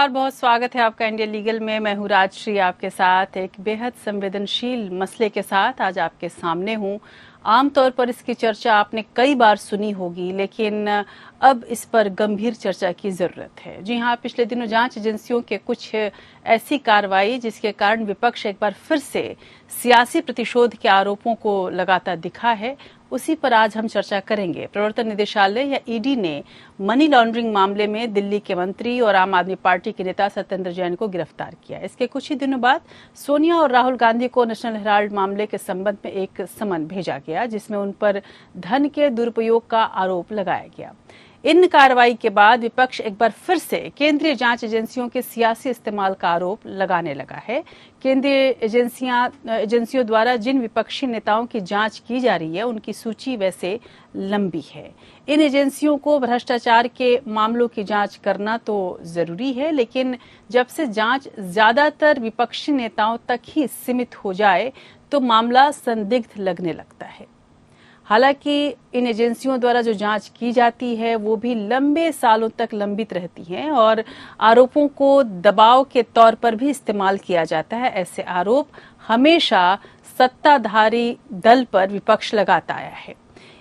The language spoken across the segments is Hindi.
नमस्कार, बहुत स्वागत है आपका इंडिया लीगल में। मैं हूँ राजश्री, आपके साथ एक बेहद संवेदनशील मसले के साथ आज आपके सामने हूँ। आमतौर पर इसकी चर्चा आपने कई बार सुनी होगी, लेकिन अब इस पर गंभीर चर्चा की जरूरत है। जी हाँ, पिछले दिनों जांच एजेंसियों के कुछ ऐसी कार्रवाई जिसके कारण विपक्ष एक बार फिर से सियासी प्रतिशोध के आरोपों को लगाता दिखा है, उसी पर आज हम चर्चा करेंगे। प्रवर्तन निदेशालय या ईडी ने मनी लॉन्ड्रिंग मामले में दिल्ली के मंत्री और आम आदमी पार्टी के नेता सत्येंद्र जैन को गिरफ्तार किया। इसके कुछ ही दिनों बाद सोनिया और राहुल गांधी को नेशनल हेराल्ड मामले के संबंध में एक समन भेजा गया, जिसमें उन पर धन के दुरुपयोग का आरोप लगाया गया। इन कार्रवाई के बाद विपक्ष एक बार फिर से केंद्रीय जांच एजेंसियों के सियासी इस्तेमाल का आरोप लगाने लगा है। केंद्रीय एजेंसियों द्वारा जिन विपक्षी नेताओं की जांच की जा रही है, उनकी सूची वैसे लंबी है। इन एजेंसियों को भ्रष्टाचार के मामलों की जांच करना तो जरूरी है, लेकिन जब से जांच ज्यादातर विपक्षी नेताओं तक ही सीमित हो जाए तो मामला संदिग्ध लगने लगता है। हालांकि इन एजेंसियों द्वारा जो जांच की जाती है वो भी लंबे सालों तक लंबित रहती है और आरोपों को दबाव के तौर पर भी इस्तेमाल किया जाता है। ऐसे आरोप हमेशा सत्ताधारी दल पर विपक्ष लगाता आया है।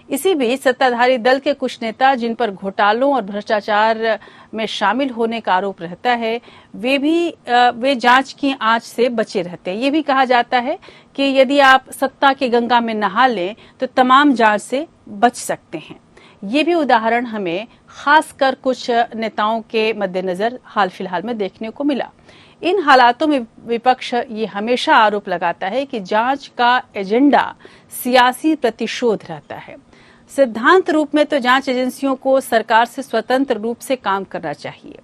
इसी बीच सत्ताधारी दल के कुछ नेता जिन पर घोटालों और भ्रष्टाचार में शामिल होने का आरोप रहता है, वे जांच की आंच से बचे रहते हैं। ये भी कहा जाता है कि यदि आप सत्ता की गंगा में नहा लें तो तमाम जांच से बच सकते हैं। ये भी उदाहरण हमें खासकर कुछ नेताओं के मद्देनजर हाल फिलहाल में देखने को मिला। इन हालातों में विपक्ष ये हमेशा आरोप लगाता है कि जांच का एजेंडा सियासी प्रतिशोध रहता है। सिद्धांत रूप में तो जांच एजेंसियों को सरकार से स्वतंत्र रूप से काम करना चाहिए,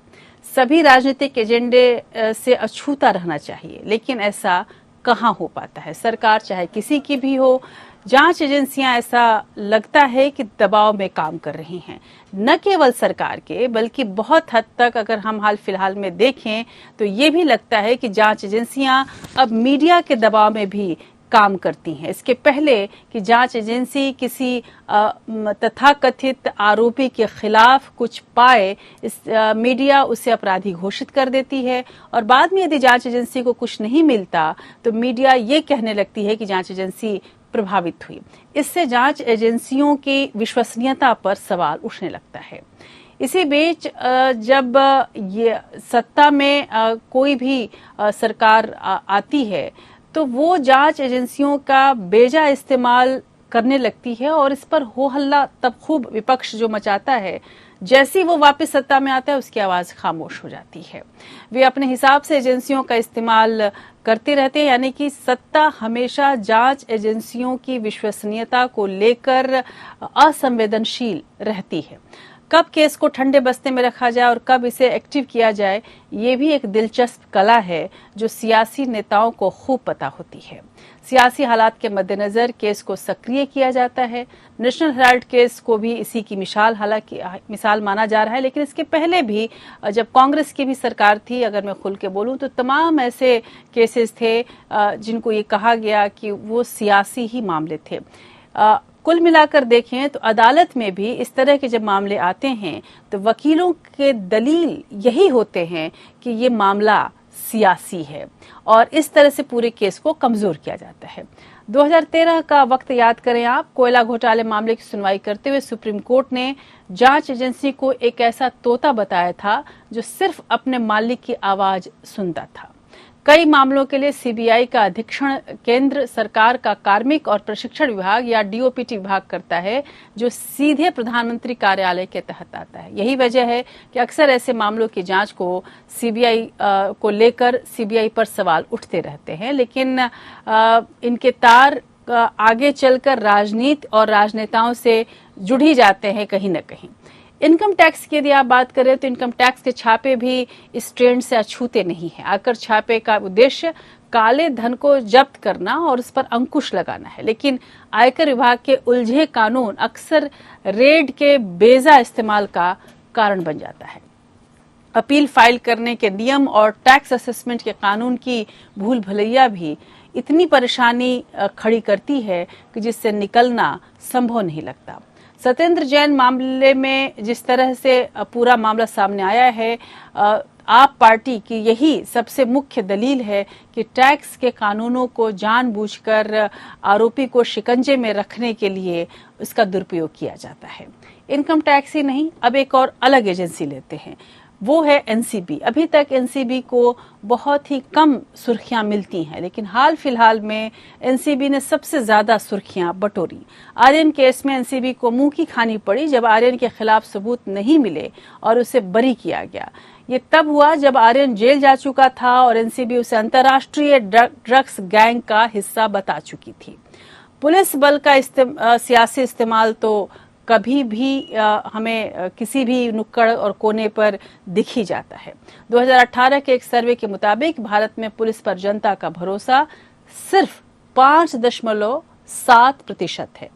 सभी राजनीतिक एजेंडे से अछूता रहना चाहिए, लेकिन ऐसा कहाँ हो पाता है। सरकार चाहे किसी की भी हो, जांच एजेंसियां ऐसा लगता है कि दबाव में काम कर रही हैं। न केवल सरकार के, बल्कि बहुत हद तक अगर हम हाल फिलहाल में देखें तो ये भी लगता है कि जांच एजेंसियां अब मीडिया के दबाव में भी काम करती हैं। इसके पहले कि जांच एजेंसी किसी तथाकथित आरोपी के खिलाफ कुछ पाए, मीडिया उसे अपराधी घोषित कर देती है और बाद में यदि जांच एजेंसी को कुछ नहीं मिलता तो मीडिया ये कहने लगती है कि जांच एजेंसी प्रभावित हुई। इससे जांच एजेंसियों की विश्वसनीयता पर सवाल उठने लगता है। इसी बीच जब ये सत्ता में कोई भी सरकार आती है तो वो जांच एजेंसियों का बेजा इस्तेमाल करने लगती है और इस पर हो हल्ला तब खूब विपक्ष जो मचाता है, जैसे वो वापस सत्ता में आता है उसकी आवाज खामोश हो जाती है। वे अपने हिसाब से एजेंसियों का इस्तेमाल करते रहते हैं, यानी कि सत्ता हमेशा जांच एजेंसियों की विश्वसनीयता को लेकर असंवेदनशील रहती है। कब केस को ठंडे बस्ते में रखा जाए और कब इसे एक्टिव किया जाए, ये भी एक दिलचस्प कला है जो सियासी नेताओं को खूब पता होती है। सियासी हालात के मद्देनजर केस को सक्रिय किया जाता है। नेशनल हेराल्ड केस को भी इसी की मिसाल माना जा रहा है, लेकिन इसके पहले भी जब कांग्रेस की भी सरकार थी, अगर मैं खुल के बोलूं तो तमाम ऐसे केसेस थे जिनको ये कहा गया कि वो सियासी ही मामले थे। कुल मिलाकर देखें तो अदालत में भी इस तरह के जब मामले आते हैं तो वकीलों के दलील यही होते हैं कि ये मामला सियासी है और इस तरह से पूरे केस को कमजोर किया जाता है। 2013 का वक्त याद करें आप, कोयला घोटाले मामले की सुनवाई करते हुए सुप्रीम कोर्ट ने जांच एजेंसी को एक ऐसा तोता बताया था जो सिर्फ अपने मालिक की आवाज सुनता था। कई मामलों के लिए सीबीआई का अधीक्षण केंद्र सरकार का कार्मिक और प्रशिक्षण विभाग या डीओपीटी विभाग करता है, जो सीधे प्रधानमंत्री कार्यालय के तहत आता है। यही वजह है कि अक्सर ऐसे मामलों की जांच को सीबीआई को लेकर सीबीआई पर सवाल उठते रहते हैं, लेकिन इनके तार आगे चलकर राजनीति और राजनेताओं से जुड़ ही जाते हैं कहीं न कहीं। इनकम टैक्स की यदि आप बात करें तो इनकम टैक्स के छापे भी इस ट्रेंड से अछूते नहीं है। आकर छापे का उद्देश्य काले धन को जब्त करना और उस पर अंकुश लगाना है, लेकिन आयकर विभाग के उलझे कानून अक्सर रेड के बेजा इस्तेमाल का कारण बन जाता है। अपील फाइल करने के नियम और टैक्स असेसमेंट के कानून की भूल भुलैया भी इतनी परेशानी खड़ी करती है कि जिससे निकलना संभव नहीं लगता। सत्येंद्र जैन मामले में जिस तरह से पूरा मामला सामने आया है, आप पार्टी की यही सबसे मुख्य दलील है कि टैक्स के कानूनों को जानबूझकर आरोपी को शिकंजे में रखने के लिए इसका दुरुपयोग किया जाता है। इनकम टैक्स ही नहीं, अब एक और अलग एजेंसी लेते हैं, वो है एनसीबी। अभी तक एनसीबी को बहुत ही कम सुर्खियां मिलती हैं, लेकिन हाल फिलहाल में एनसीबी ने सबसे ज्यादा सुर्खियां बटोरी। आर्यन केस में एनसीबी को मुंह की खानी पड़ी जब आर्यन के खिलाफ सबूत नहीं मिले और उसे बरी किया गया। ये तब हुआ जब आर्यन जेल जा चुका था और एनसीबी उसे अंतर्राष्ट्रीय ड्रग्स गैंग का हिस्सा बता चुकी थी। पुलिस बल का सियासी इस्तेमाल तो कभी भी हमें किसी भी नुक्कड़ और कोने पर दिख ही जाता है। 2018 के एक सर्वे के मुताबिक भारत में पुलिस पर जनता का भरोसा सिर्फ 5.7% है।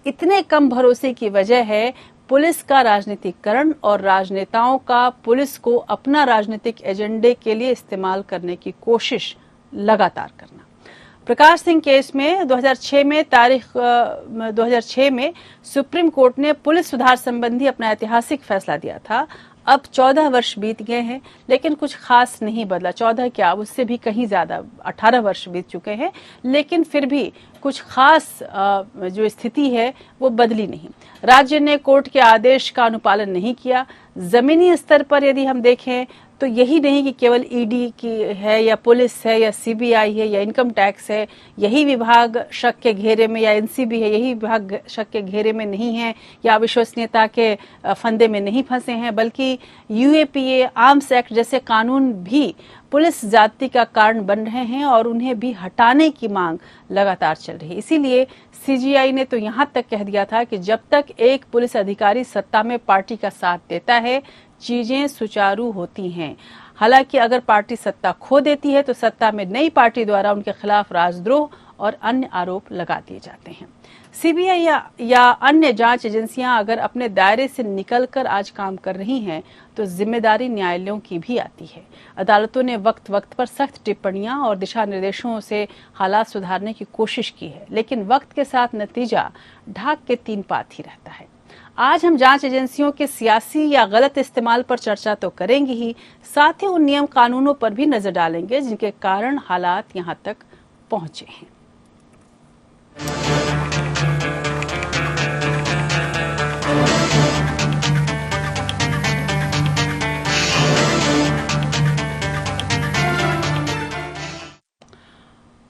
इतने कम भरोसे की वजह है पुलिस का राजनीतिकरण और राजनेताओं का पुलिस को अपना राजनीतिक एजेंडे के लिए इस्तेमाल करने की कोशिश लगातार करना। प्रकाश सिंह केस में 2006 में सुप्रीम कोर्ट ने पुलिस सुधार संबंधी अपना ऐतिहासिक फैसला दिया था। अब 14 वर्ष बीत गए हैं, लेकिन कुछ खास नहीं बदला। 14 क्या, उससे भी कहीं ज्यादा 18 वर्ष बीत चुके हैं, लेकिन फिर भी कुछ खास जो स्थिति है वो बदली नहीं। राज्य ने कोर्ट के आदेश का अनुपालन नहीं किया। जमीनी स्तर पर यदि हम देखें तो यही नहीं कि केवल ईडी की है या पुलिस है या सीबीआई है या इनकम टैक्स है, यही विभाग शक के घेरे में, या एनसीबी है, यही विभाग शक के घेरे में नहीं है या अविश्वसनीयता के फंदे में नहीं फंसे हैं, बल्कि यूएपीए, आर्म्स एक्ट जैसे कानून भी पुलिस जाति का कारण बन रहे हैं और उन्हें भी हटाने की मांग लगातार चल रही है। इसीलिए सीजीआई ने तो यहां तक कह दिया था कि जब तक एक पुलिस अधिकारी सत्ता में पार्टी का साथ देता है, चीजें सुचारू होती हैं। हालांकि अगर पार्टी सत्ता खो देती है तो सत्ता में नई पार्टी द्वारा उनके खिलाफ राजद्रोह और अन्य आरोप लगा दिए जाते हैं। सीबीआई या अन्य जांच एजेंसियां अगर अपने दायरे से निकलकर आज काम कर रही हैं तो जिम्मेदारी न्यायालयों की भी आती है। अदालतों ने वक्त वक्त पर सख्त टिप्पणियां और दिशा निर्देशों से हालात सुधारने की कोशिश की है, लेकिन वक्त के साथ नतीजा ढाक के 3 पात ही रहता है। आज हम जांच एजेंसियों के सियासी या गलत इस्तेमाल पर चर्चा तो करेंगे ही, साथ ही उन नियम कानूनों पर भी नजर डालेंगे जिनके कारण हालात यहां तक पहुंचे हैं।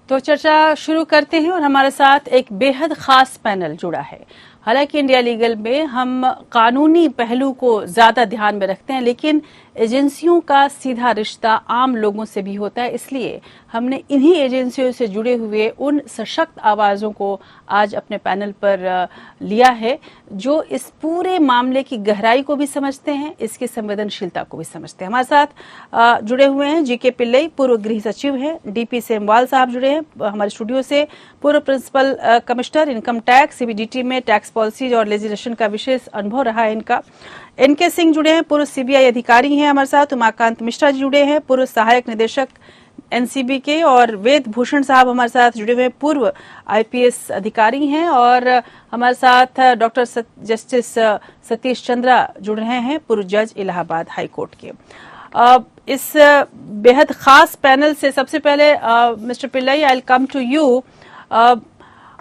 तो चर्चा शुरू करते हैं और हमारे साथ एक बेहद खास पैनल जुड़ा है। हालांकि इंडिया लीगल में हम कानूनी पहलू को ज्यादा ध्यान में रखते हैं, लेकिन एजेंसियों का सीधा रिश्ता आम लोगों से भी होता है। इसलिए हमने इन्हीं एजेंसियों से जुड़े हुए उन सशक्त आवाजों को आज अपने पैनल पर लिया है, जो इस पूरे मामले की गहराई को भी समझते हैं, इसकी संवेदनशीलता को भी समझते हैं। हमारे साथ जुड़े हुए हैं जीके पिल्लई, पूर्व गृह सचिव हैं, डीपी सेमवाल साहब जुड़े हैं हमारे स्टूडियो से, पूर्व principal commissioner income tax, CBDT में टैक्स पॉलिसी और लेजिस्लेशन का विशेष अनुभव रहा है इनका। एनके सिंह जुड़े हैं, पूर्व सीबीआई अधिकारी हैं हमारे साथ। उमाकांत मिश्रा जी जुड़े हैं, पूर्व सहायक निदेशक एनसीबी के। और वेद भूषण साहब हमारे साथ जुड़े हुए, पूर्व आईपीएस अधिकारी हैं। और हमारे साथ डॉक्टर जस्टिस सतीश चंद्रा जुड़ रहे हैं, पूर्व जज इलाहाबाद हाई कोर्ट के। इस बेहद खास पैनल से सबसे पहले mister Pillai, I will come to you.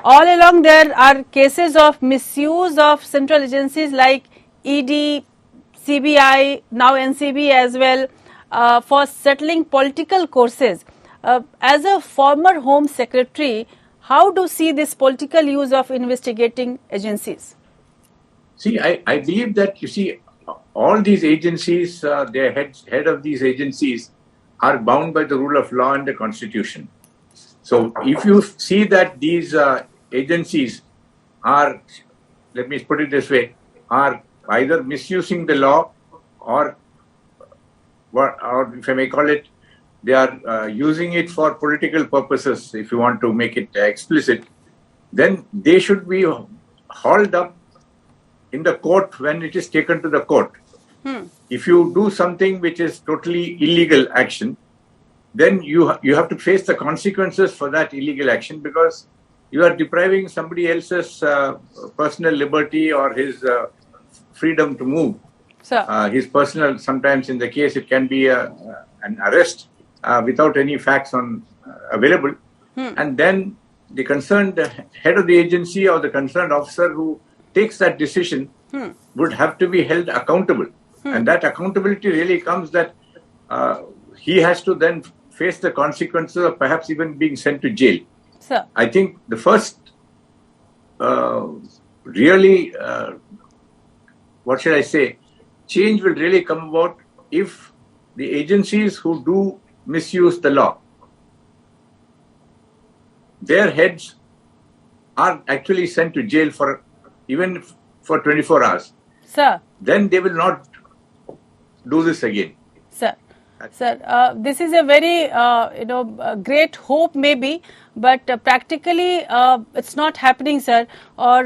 All along there are cases of misuse of central agencies like ED, CBI, now NCB as well, for settling political courses. As a former Home Secretary, how do you see this political use of investigating agencies? See, I believe that, you see, all these agencies, the head of these agencies are bound by the rule of law and the Constitution. So if you see that these agencies are, let me put it this way, are either misusing the law or if I may call it, they are using it for political purposes, if you want to make it explicit, then they should be hauled up in the court when it is taken to the court. If you do something which is totally illegal action, then you have to face the consequences for that illegal action, because you are depriving somebody else's personal liberty or his freedom to move. Sir. His personal, sometimes in the case, it can be an arrest without any facts available. And then the concerned head of the agency or the concerned officer who takes that decision would have to be held accountable. And that accountability really comes that he has to then face the consequences of perhaps even being sent to jail. Sir. I think the first really, what should I say, change will really come about if the agencies who do misuse the law, their heads are actually sent to jail for even for 24 hours. Sir. Then they will not do this again. Sir, this is a very great hope maybe, but practically it's not happening, sir. और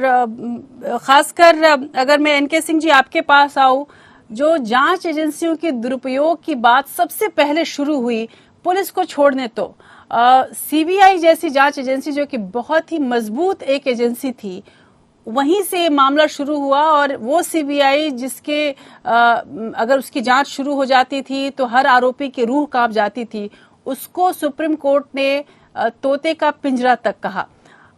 खासकर अगर मैं एनके सिंह जी आपके पास आऊँ, जो जांच एजेंसियों के दुरुपयोग की बात सबसे पहले शुरू हुई, पुलिस को छोड़ने तो सीबीआई जैसी जांच एजेंसी जो कि बहुत ही मजबूत एक एजेंसी थी, वहीं से मामला शुरू हुआ। और वो सीबीआई जिसके अगर उसकी जांच शुरू हो जाती थी तो हर आरोपी की रूह कांप जाती थी, उसको सुप्रीम कोर्ट ने तोते का पिंजरा तक कहा।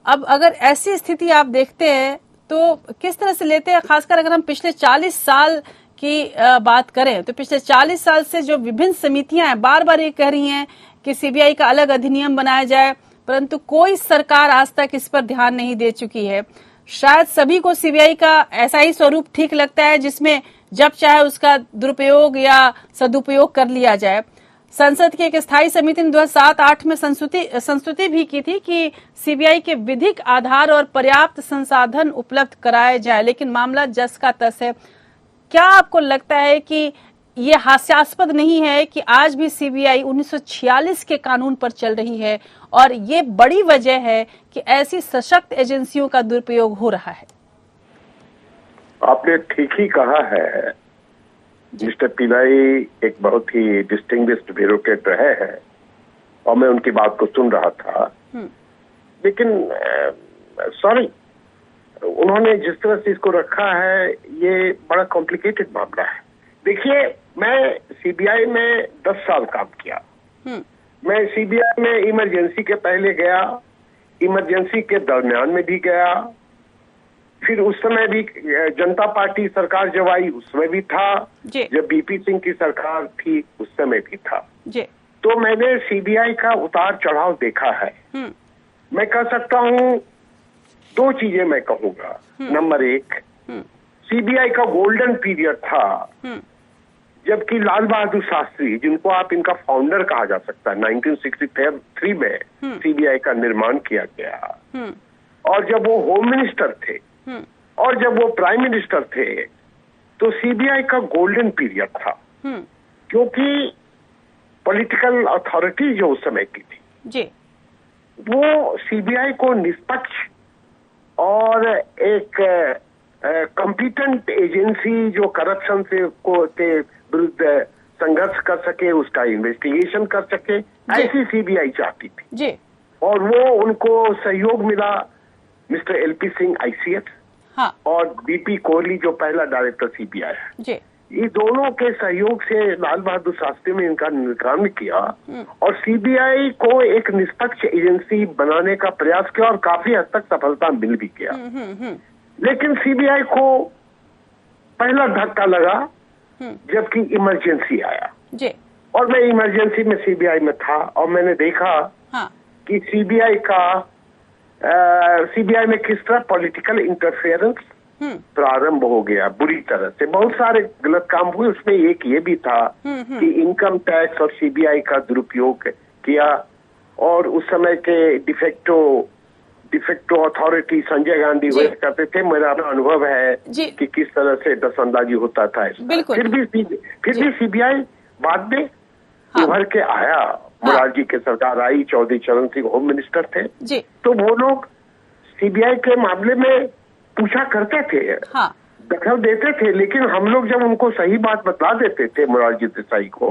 अब अगर ऐसी स्थिति आप देखते हैं तो किस तरह से लेते हैं, खासकर अगर हम पिछले 40 साल की बात करें तो पिछले 40 साल से जो विभिन्न समितियां हैं बार बार ये कह रही हैं कि सीबीआई का अलग अधिनियम बनाया जाए, परंतु कोई सरकार आज तक इस पर ध्यान नहीं दे चुकी है। शायद सभी को सीबीआई का ऐसा ही स्वरूप ठीक लगता है जिसमें जब चाहे उसका दुरुपयोग या सदुपयोग कर लिया जाए। संसद की एक स्थायी समिति ने 2007-8 में संस्तुति भी की थी कि सीबीआई के विधिक आधार और पर्याप्त संसाधन उपलब्ध कराए जाए, लेकिन मामला जस का तस है। क्या आपको लगता है कि ये हास्यास्पद नहीं है कि आज भी सीबीआई 1946 के कानून पर चल रही है और ये बड़ी वजह है कि ऐसी सशक्त एजेंसियों का दुरुपयोग हो रहा है? आपने ठीक ही कहा है। मिस्टर पिल्लाई एक बहुत ही डिस्टिंग्विश्ड ब्यूरोक्रेट रहे हैं और मैं उनकी बात को सुन रहा था, लेकिन सॉरी, उन्होंने जिस तरह से इसको रखा है ये बड़ा कॉम्प्लिकेटेड मामला है। देखिए, मैं सीबीआई में 10 साल काम किया। मैं सीबीआई में इमरजेंसी के पहले गया, इमरजेंसी के दरमियान में भी गया, फिर उस समय भी जनता पार्टी सरकार जब आई उस समय भी था, जब बीपी सिंह की सरकार थी उस समय भी था। तो मैंने सीबीआई का उतार चढ़ाव देखा है। मैं कह सकता हूँ 2 चीजें मैं कहूँगा। नंबर 1, सीबीआई का गोल्डन पीरियड था जबकि लाल बहादुर शास्त्री, जिनको आप इनका फाउंडर कहा जा सकता है, 1963 में सीबीआई का निर्माण किया गया। और जब वो होम मिनिस्टर थे और जब वो प्राइम मिनिस्टर थे तो सीबीआई का गोल्डन पीरियड था, क्योंकि पॉलिटिकल अथॉरिटी जो उस समय की थी वो सीबीआई को निष्पक्ष और एक कॉम्पिटेंट एजेंसी जो करप्शन से के विरुद्ध संघर्ष कर सके, उसका इन्वेस्टिगेशन कर सके, ऐसी सीबीआई चाहती थी। और वो उनको सहयोग मिला मिस्टर एलपी सिंह आईसीएस और बीपी कोहली जो पहला डायरेक्टर सीबीआई है। ये दोनों के सहयोग से लाल बहादुर शास्त्री ने इनका निर्माण किया और सीबीआई को एक निष्पक्ष एजेंसी बनाने का प्रयास किया और काफी हद तक सफलता मिल भी गया। लेकिन सीबीआई को पहला धक्का लगा जबकि इमरजेंसी आया। और मैं इमरजेंसी में सीबीआई में था और मैंने देखा कि सीबीआई में किस तरह पॉलिटिकल इंटरफेरेंस प्रारंभ हो गया बुरी तरह से। बहुत सारे गलत काम हुए, उसमें एक ये भी था कि इनकम टैक्स और सीबीआई का दुरुपयोग किया। और उस समय के डिफेक्टो अथॉरिटी संजय गांधी हुए करते थे। मेरा अनुभव है कि किस तरह से दस्तंदाजी होता था। फिर भी सीबीआई बाद में उभर के आया। मोरारजी की सरकार आई, चौधरी चरण सिंह होम मिनिस्टर थे, तो वो लोग सीबीआई के मामले में पूछा करते थे, दखल देते थे, लेकिन हम लोग जब उनको सही बात बता देते थे मोरारजी देसाई को,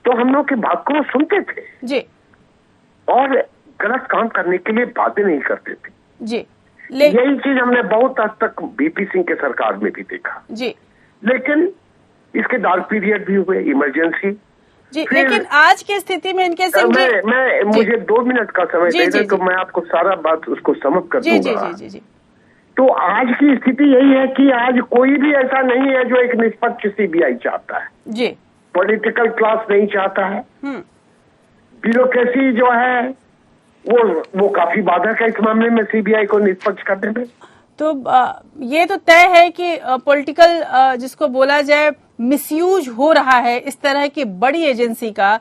तो हम लोग की बात को सुनते थे और गलत काम करने के लिए बातें नहीं करते थे। यही चीज हमने बहुत हद तक बीपी सिंह के सरकार में भी देखा। लेकिन इसके डार्क पीरियड भी हुए, इमरजेंसी। जी, लेकिन आज की स्थिति में इनके मैं मुझे 2 मिनट का समय दे दें तो मैं आपको सारा बात उसको समझ कर दूंगा। जी। तो आज की स्थिति यही है कि आज कोई भी ऐसा नहीं है जो एक निष्पक्ष सीबीआई चाहता है जी। पॉलिटिकल क्लास नहीं चाहता है, ब्यूरोक्रेसी जो है वो काफी बाधक है इस मामले में सीबीआई को निष्पक्ष करने में। तो ये तो तय है कि पॉलिटिकल जिसको बोला जाए मिसयूज हो रहा है इस तरह की बड़ी एजेंसी का।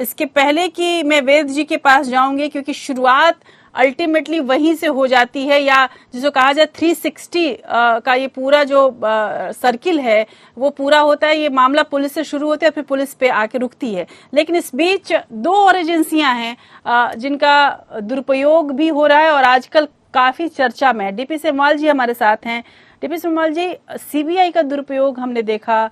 इसके पहले कि मैं वेद जी के पास जाऊंगी, क्योंकि शुरुआत अल्टीमेटली वहीं से हो जाती है, या जिसको कहा जाए 360 का ये पूरा जो सर्किल है वो पूरा होता है। ये मामला पुलिस से शुरू होता है, फिर पुलिस पे आके रुकती है। लेकिन इस बीच 2 और एजेंसियां हैं जिनका दुरुपयोग भी हो रहा है और आजकल काफी चर्चा में। डीपी सेमवाल जी हमारे साथ हैं। डीपी सेमवाल जी, सीबीआई का दुरुपयोग हमने देखा,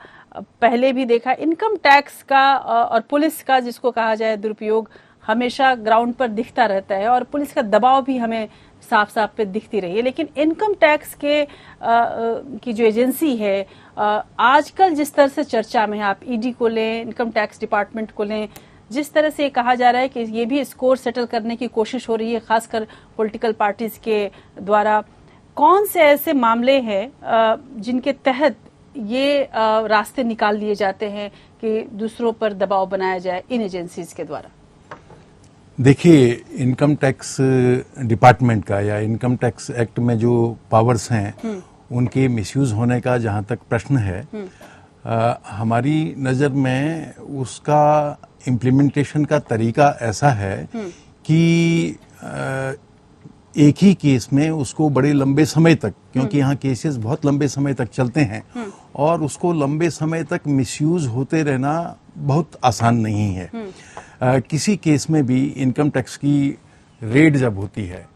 पहले भी देखा, इनकम टैक्स का और पुलिस का जिसको कहा जाए दुरुपयोग हमेशा ग्राउंड पर दिखता रहता है और पुलिस का दबाव भी हमें साफ साफ पे दिखती रही है। लेकिन इनकम टैक्स के की जो एजेंसी है आजकल जिस तरह से चर्चा में है, आप ईडी को लें, इनकम टैक्स डिपार्टमेंट को लें, जिस तरह से कहा जा रहा है कि ये भी स्कोर सेटल करने की कोशिश हो रही है खासकर पॉलिटिकल पार्टीज के द्वारा, कौन से ऐसे मामले हैं जिनके तहत ये रास्ते निकाल लिए जाते हैं कि दूसरों पर दबाव बनाया जाए इन एजेंसीज के द्वारा? देखिए, इनकम टैक्स डिपार्टमेंट का या इनकम टैक्स एक्ट में जो पावर्स हैं उनके मिसयूज होने का जहां तक प्रश्न है, हमारी नज़र में उसका इम्प्लीमेंटेशन का तरीका ऐसा है कि एक ही केस में उसको बड़े लंबे समय तक, क्योंकि यहाँ केसेस बहुत लंबे समय तक चलते हैं और उसको लंबे समय तक मिसयूज होते रहना बहुत आसान नहीं है। किसी केस में भी इनकम टैक्स की रेड जब होती है,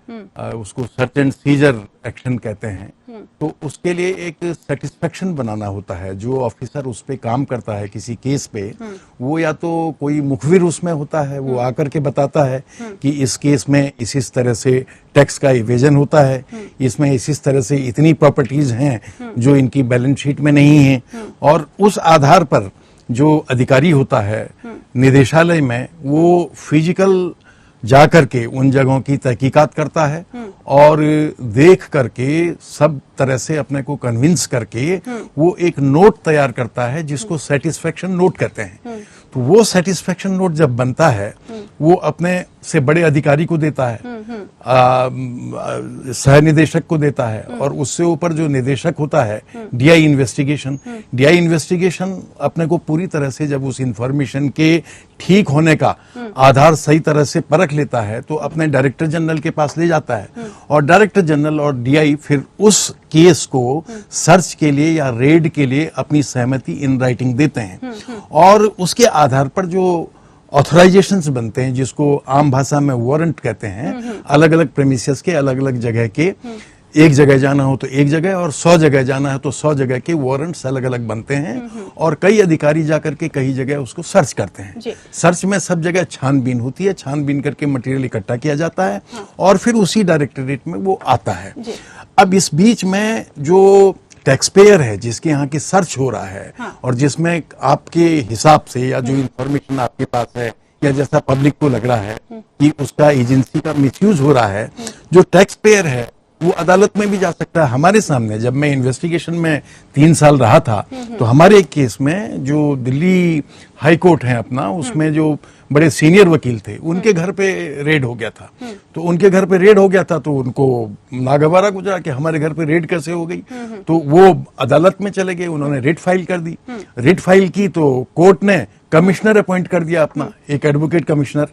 उसको सर्च एंड सीजर एक्शन कहते हैं, तो उसके लिए एक सेटिस्फेक्शन बनाना होता है। जो ऑफिसर उस पे काम करता है किसी केस पे, वो या तो कोई मुखबिर उसमें होता है, वो आकर के बताता है कि इस केस में इस तरह से टैक्स का इवेजन होता है, इसमें इस तरह से इतनी प्रॉपर्टीज हैं जो इनकी बैलेंस शीट में नहीं है, और उस आधार पर जो अधिकारी होता है निदेशालय में, वो फिजिकल जाकर के उन जगहों की तहकीकात करता है और देख करके सब तरह से अपने को कन्विंस करके वो एक नोट तैयार करता है जिसको सेटिस्फेक्शन नोट कहते हैं। तो वो सेटिस्फेक्शन नोट जब बनता है वो अपने से बड़े अधिकारी को देता है, सह निदेशक को देता है, और उससे ऊपर जो निदेशक होता है डीआई इन्वेस्टिगेशन अपने को पूरी तरह से जब उस इंफॉर्मेशन के ठीक होने का आधार सही तरह से परख लेता है तो अपने डायरेक्टर जनरल के पास ले जाता है, और डायरेक्टर जनरल और डीआई फिर उस केस को सर्च के लिए या रेड के लिए अपनी सहमति इन राइटिंग देते हैं, और उसके आधार पर जो ऑथराइजेशंस बनते हैं जिसको आम भाषा में वारंट कहते हैं, अलग अलग प्रेमिसेस के अलग अलग जगह के, एक जगह जाना हो तो एक जगह और 100 जगह जाना है तो 100 जगह के वारंट्स अलग अलग बनते हैं, और कई अधिकारी जाकर के कई जगह उसको सर्च करते हैं। सर्च में सब जगह छानबीन होती है, छानबीन करके मटेरियल इकट्ठा किया जाता है और फिर उसी डायरेक्टरेट में वो आता है। अब इस बीच में जो टैक्स पेयर है जिसके यहाँ की सर्च हो रहा है, और जिसमें आपके हिसाब से या जो इंफॉर्मेशन आपके पास है या जैसा पब्लिक को लग रहा है कि उसका एजेंसी का मिसयूज हो रहा है, जो टैक्स पेयर है वो अदालत में भी जा सकता है। हमारे सामने जब मैं इन्वेस्टिगेशन में 3 साल रहा था तो हमारे एक केस में जो दिल्ली हाई कोर्ट है अपना, उसमें जो बड़े सीनियर वकील थे उनके घर पे रेड हो गया था। तो उनके घर पे रेड हो गया था तो उनको नागवारा गुजरा कि हमारे घर पे रेड कैसे हो गई, तो वो अदालत में चले गए, उन्होंने रिट फाइल कर दी। रिट फाइल की तो कोर्ट ने कमिश्नर अपॉइंट कर दिया अपना, एक एडवोकेट कमिश्नर,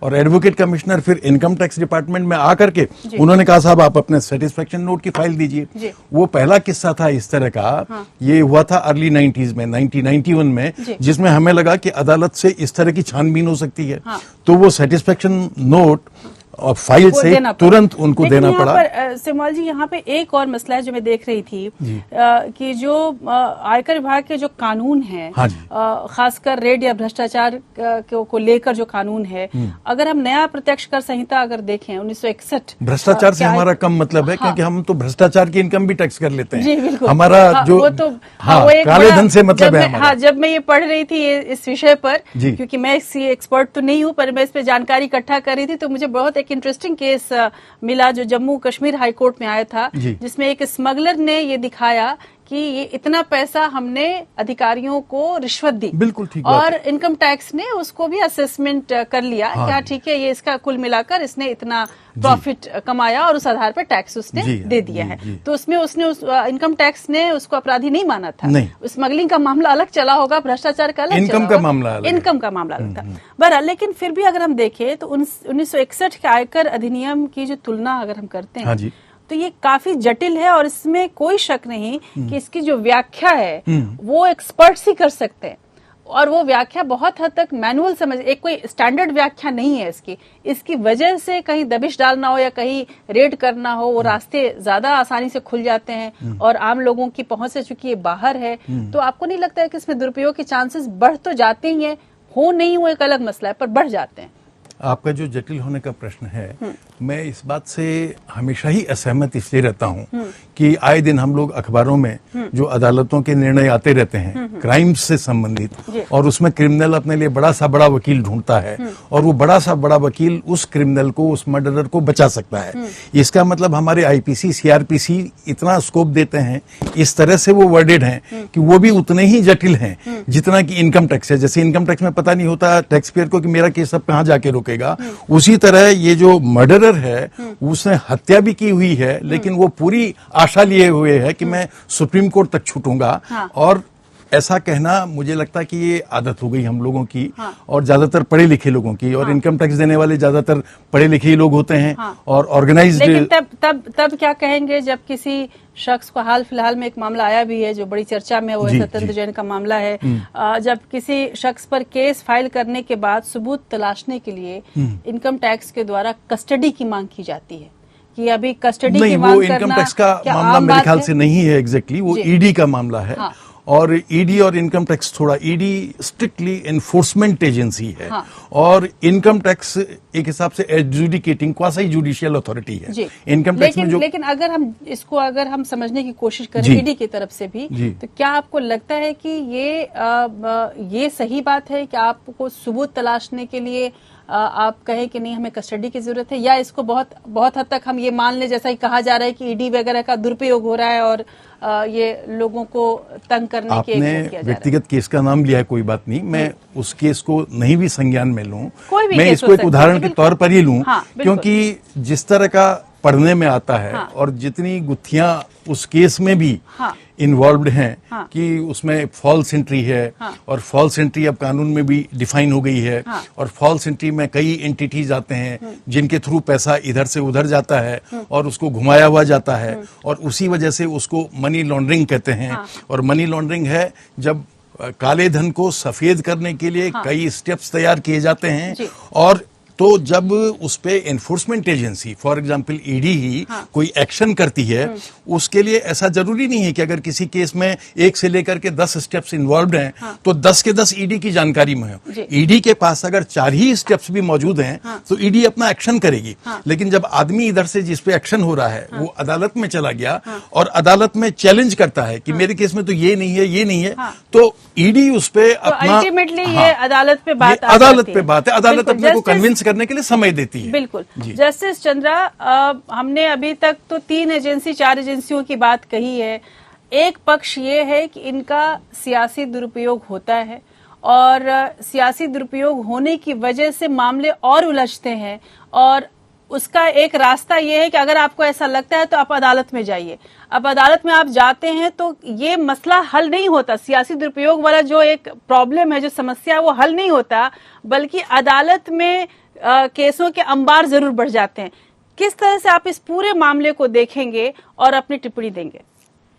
और एडवोकेट कमिश्नर फिर इनकम टैक्स डिपार्टमेंट में आकर के उन्होंने कहा साहब आप अपने सेटिस्फेक्शन नोट की फाइल दीजिए। वो पहला किस्सा था इस तरह का, ये हुआ था अर्ली 90s में, 1991 में, जिसमें हमें लगा कि अदालत से इस तरह की छानबीन हो सकती है। तो वो सेटिस्फेक्शन नोट और फाइल वो से देना पड़ा। तुरंत उनको लेकिन देना यहाँ पड़ा। पर सिमोल जी, यहाँ पे एक और मसला है जो मैं देख रही थी कि जो आयकर विभाग के जो कानून है, हाँ जी। खासकर रेड या भ्रष्टाचार को लेकर जो कानून है, अगर हम नया प्रत्यक्ष कर संहिता अगर देखें 1961, भ्रष्टाचार से हमारा कम मतलब है, क्योंकि हम तो भ्रष्टाचार की इनकम भी टैक्स कर लेते हैं। जी बिल्कुल। हमारा जो वो तो वो काले धन से मतलब है हमारा। जब मैं ये पढ़ रही थी इस विषय पर, क्योंकि मैं इसी एक्सपर्ट तो नहीं हूँ, पर मैं इस पे जानकारी इकट्ठा कर रही थी, तो मुझे बहुत एक इंटरेस्टिंग केस मिला जो जम्मू कश्मीर हाई कोर्ट में आया था, जिसमें एक स्मगलर ने ये दिखाया कि ये इतना पैसा हमने अधिकारियों को रिश्वत दी। बिल्कुल ठीक और बात है। इनकम टैक्स ने उसको भी असेसमेंट कर लिया, क्या ठीक है, ये इसका कुल मिलाकर इसने इतना प्रॉफिट कमाया, और उस आधार पर टैक्स उसने दे दिया है। तो उसमें उसने इनकम टैक्स ने उसको अपराधी नहीं माना था। स्मगलिंग का मामला अलग चला होगा, भ्रष्टाचार का अलग, इनकम का मामला अलग, इनकम का मामला अलग था। बहरहाल, लेकिन फिर भी अगर हम देखें तो 1961 के आयकर अधिनियम की जो तुलना अगर हम करते हैं, तो ये काफी जटिल है, और इसमें कोई शक नहीं कि इसकी जो व्याख्या है वो एक्सपर्ट्स ही कर सकते हैं, और वो व्याख्या बहुत हद तक मैनुअल समझ, एक कोई स्टैंडर्ड व्याख्या नहीं है इसकी वजह से कहीं दबिश डालना हो या कहीं रेड करना हो, वो रास्ते ज्यादा आसानी से खुल जाते हैं, और आम लोगों की पहुंच से चूंकि ये बाहर है, तो आपको नहीं लगता है कि इसमें दुरुपयोग के चांसेस बढ़ तो जाते ही हैं, हो नहीं हो एक अलग मसला है, पर बढ़ जाते हैं। आपका जो जटिल होने का प्रश्न है, मैं इस बात से हमेशा ही असहमत इसलिए रहता हूं कि आए दिन हम लोग अखबारों में जो अदालतों के निर्णय आते रहते हैं क्राइम्स से संबंधित, और उसमें क्रिमिनल अपने लिए बड़ा सा बड़ा वकील ढूंढता है, और वो बड़ा सा बड़ा वकील उस क्रिमिनल को, उस मर्डरर को बचा सकता है। इसका मतलब हमारे आईपीसी, सीआरपीसी इतना स्कोप देते हैं, इस तरह से वो वर्डेड हैं कि वो भी उतने ही जटिल हैं जितना कि इनकम टैक्स है। जैसे इनकम टैक्स में पता नहीं होता टैक्स पेयर को कि मेरा केस अब कहां जाके रुकेगा, उसी तरह ये जो मर्डरर है उसने हत्या भी की हुई है, लेकिन वो पूरी आशा लिए हुए है कि मैं सुप्रीम कोर्ट तक छूटूंगा। और ऐसा कहना मुझे लगता है कि ये आदत हो गई हम लोगों की, और ज्यादातर पढ़े लिखे लोगों की, और इनकम टैक्स देने वाले ज्यादातर पढ़े लिखे ही लोग होते हैं, और ऑर्गेनाइज्ड। लेकिन तब क्या कहेंगे जब किसी शख्स को, हाल फिलहाल में एक मामला आया भी है जो बड़ी चर्चा में, वो सत्येंद्र जैन का मामला है, जब किसी शख्स पर केस फाइल करने के बाद सबूत तलाशने के लिए इनकम टैक्स के द्वारा कस्टडी की मांग की जाती है, कि अभी कस्टडी की मांग करना, इनकम टैक्स का मामला मेरे ख्याल से नहीं है एग्जैक्टली, वो ईडी का मामला है। और ईडी और इनकम टैक्स थोड़ा, ईडी स्ट्रिक्टली एनफोर्समेंट एजेंसी है, और इनकम टैक्स एक हिसाब से एडजुडिकेटिंग क्वासी जुडिशियल अथॉरिटी है। इनकम टैक्स में जो, लेकिन अगर हम समझने की कोशिश करें ईडी की तरफ से भी, तो क्या आपको लगता है कि ये सही बात है कि आपको सबूत तलाशने के लिए आप कहें कि नहीं हमें कस्टडी की जरूरत है, या इसको बहुत हद तक हम ये मान लें, जैसा ही कहा जा रहा है कि ईडी वगैरह का दुरुपयोग हो रहा है और ये लोगों को तंग करने के किया जा रहा है? आपने व्यक्तिगत केस का नाम लिया है, कोई बात नहीं, मैं उस केस को नहीं भी संज्ञान में लूं, मैं इसको एक उदाहरण के तौर पर ही लूं, क्योंकि जिस तरह का पढ़ने में आता है, और जितनी गुत्थियां उस केस में भी इन्वॉल्व्ड हैं, कि उसमें फॉल्स एंट्री है, और फॉल्स एंट्री अब कानून में भी डिफाइन हो गई है, और फॉल्स एंट्री में कई एंटिटीज आते हैं जिनके थ्रू पैसा इधर से उधर जाता है और उसको घुमाया हुआ जाता है, और उसी वजह से उसको मनी लॉन्ड्रिंग कहते हैं। और मनी लॉन्ड्रिंग है जब काले धन को सफेद करने के लिए कई स्टेप्स तैयार किए जाते हैं, और तो जब उस पे enforcement agency, for example ED ही कोई एक्शन करती है, उसके लिए ऐसा जरूरी नहीं है कि अगर किसी केस में 1 से लेकर के 10 स्टेप्स इन्वॉल्व्ड हैं, तो 10 के 10 ईडी की जानकारी में हो। ईडी के पास अगर 4 ही स्टेप्स भी मौजूद हैं, तो ईडी अपना एक्शन करेगी। लेकिन जब आदमी इधर से जिस पे एक्शन हो रहा है वो अदालत में चला गया, और अदालत में चैलेंज करता है कि मेरे केस में तो ये नहीं है, ये नहीं है, तो ईडी उस पे अपना, अल्टीमेटली ये अदालत पे बात है, अदालत अपने को कन्विंस करने के लिए समय देती है। बिल्कुल। जस्टिस चंद्रा, हमने अभी तक तो 4 एजेंसियों की बात कही है। एक पक्ष ये है कि इनका सियासी दुरुपयोग होता है, और सियासी दुरुपयोग होने की वजह से मामले और उलझते हैं, और उसका एक रास्ता ये है कि अगर आपको ऐसा लगता है तो आप अदालत में जाइए। अब अदालत में आप जाते हैं तो ये मसला हल नहीं होता, सियासी दुरुपयोग वाला जो एक प्रॉब्लम है, जो समस्या है, वो हल नहीं होता, बल्कि अदालत में केसों के अंबार जरूर बढ़ जाते हैं। किस तरह से आप इस पूरे मामले को देखेंगे और अपनी टिप्पणी देंगे?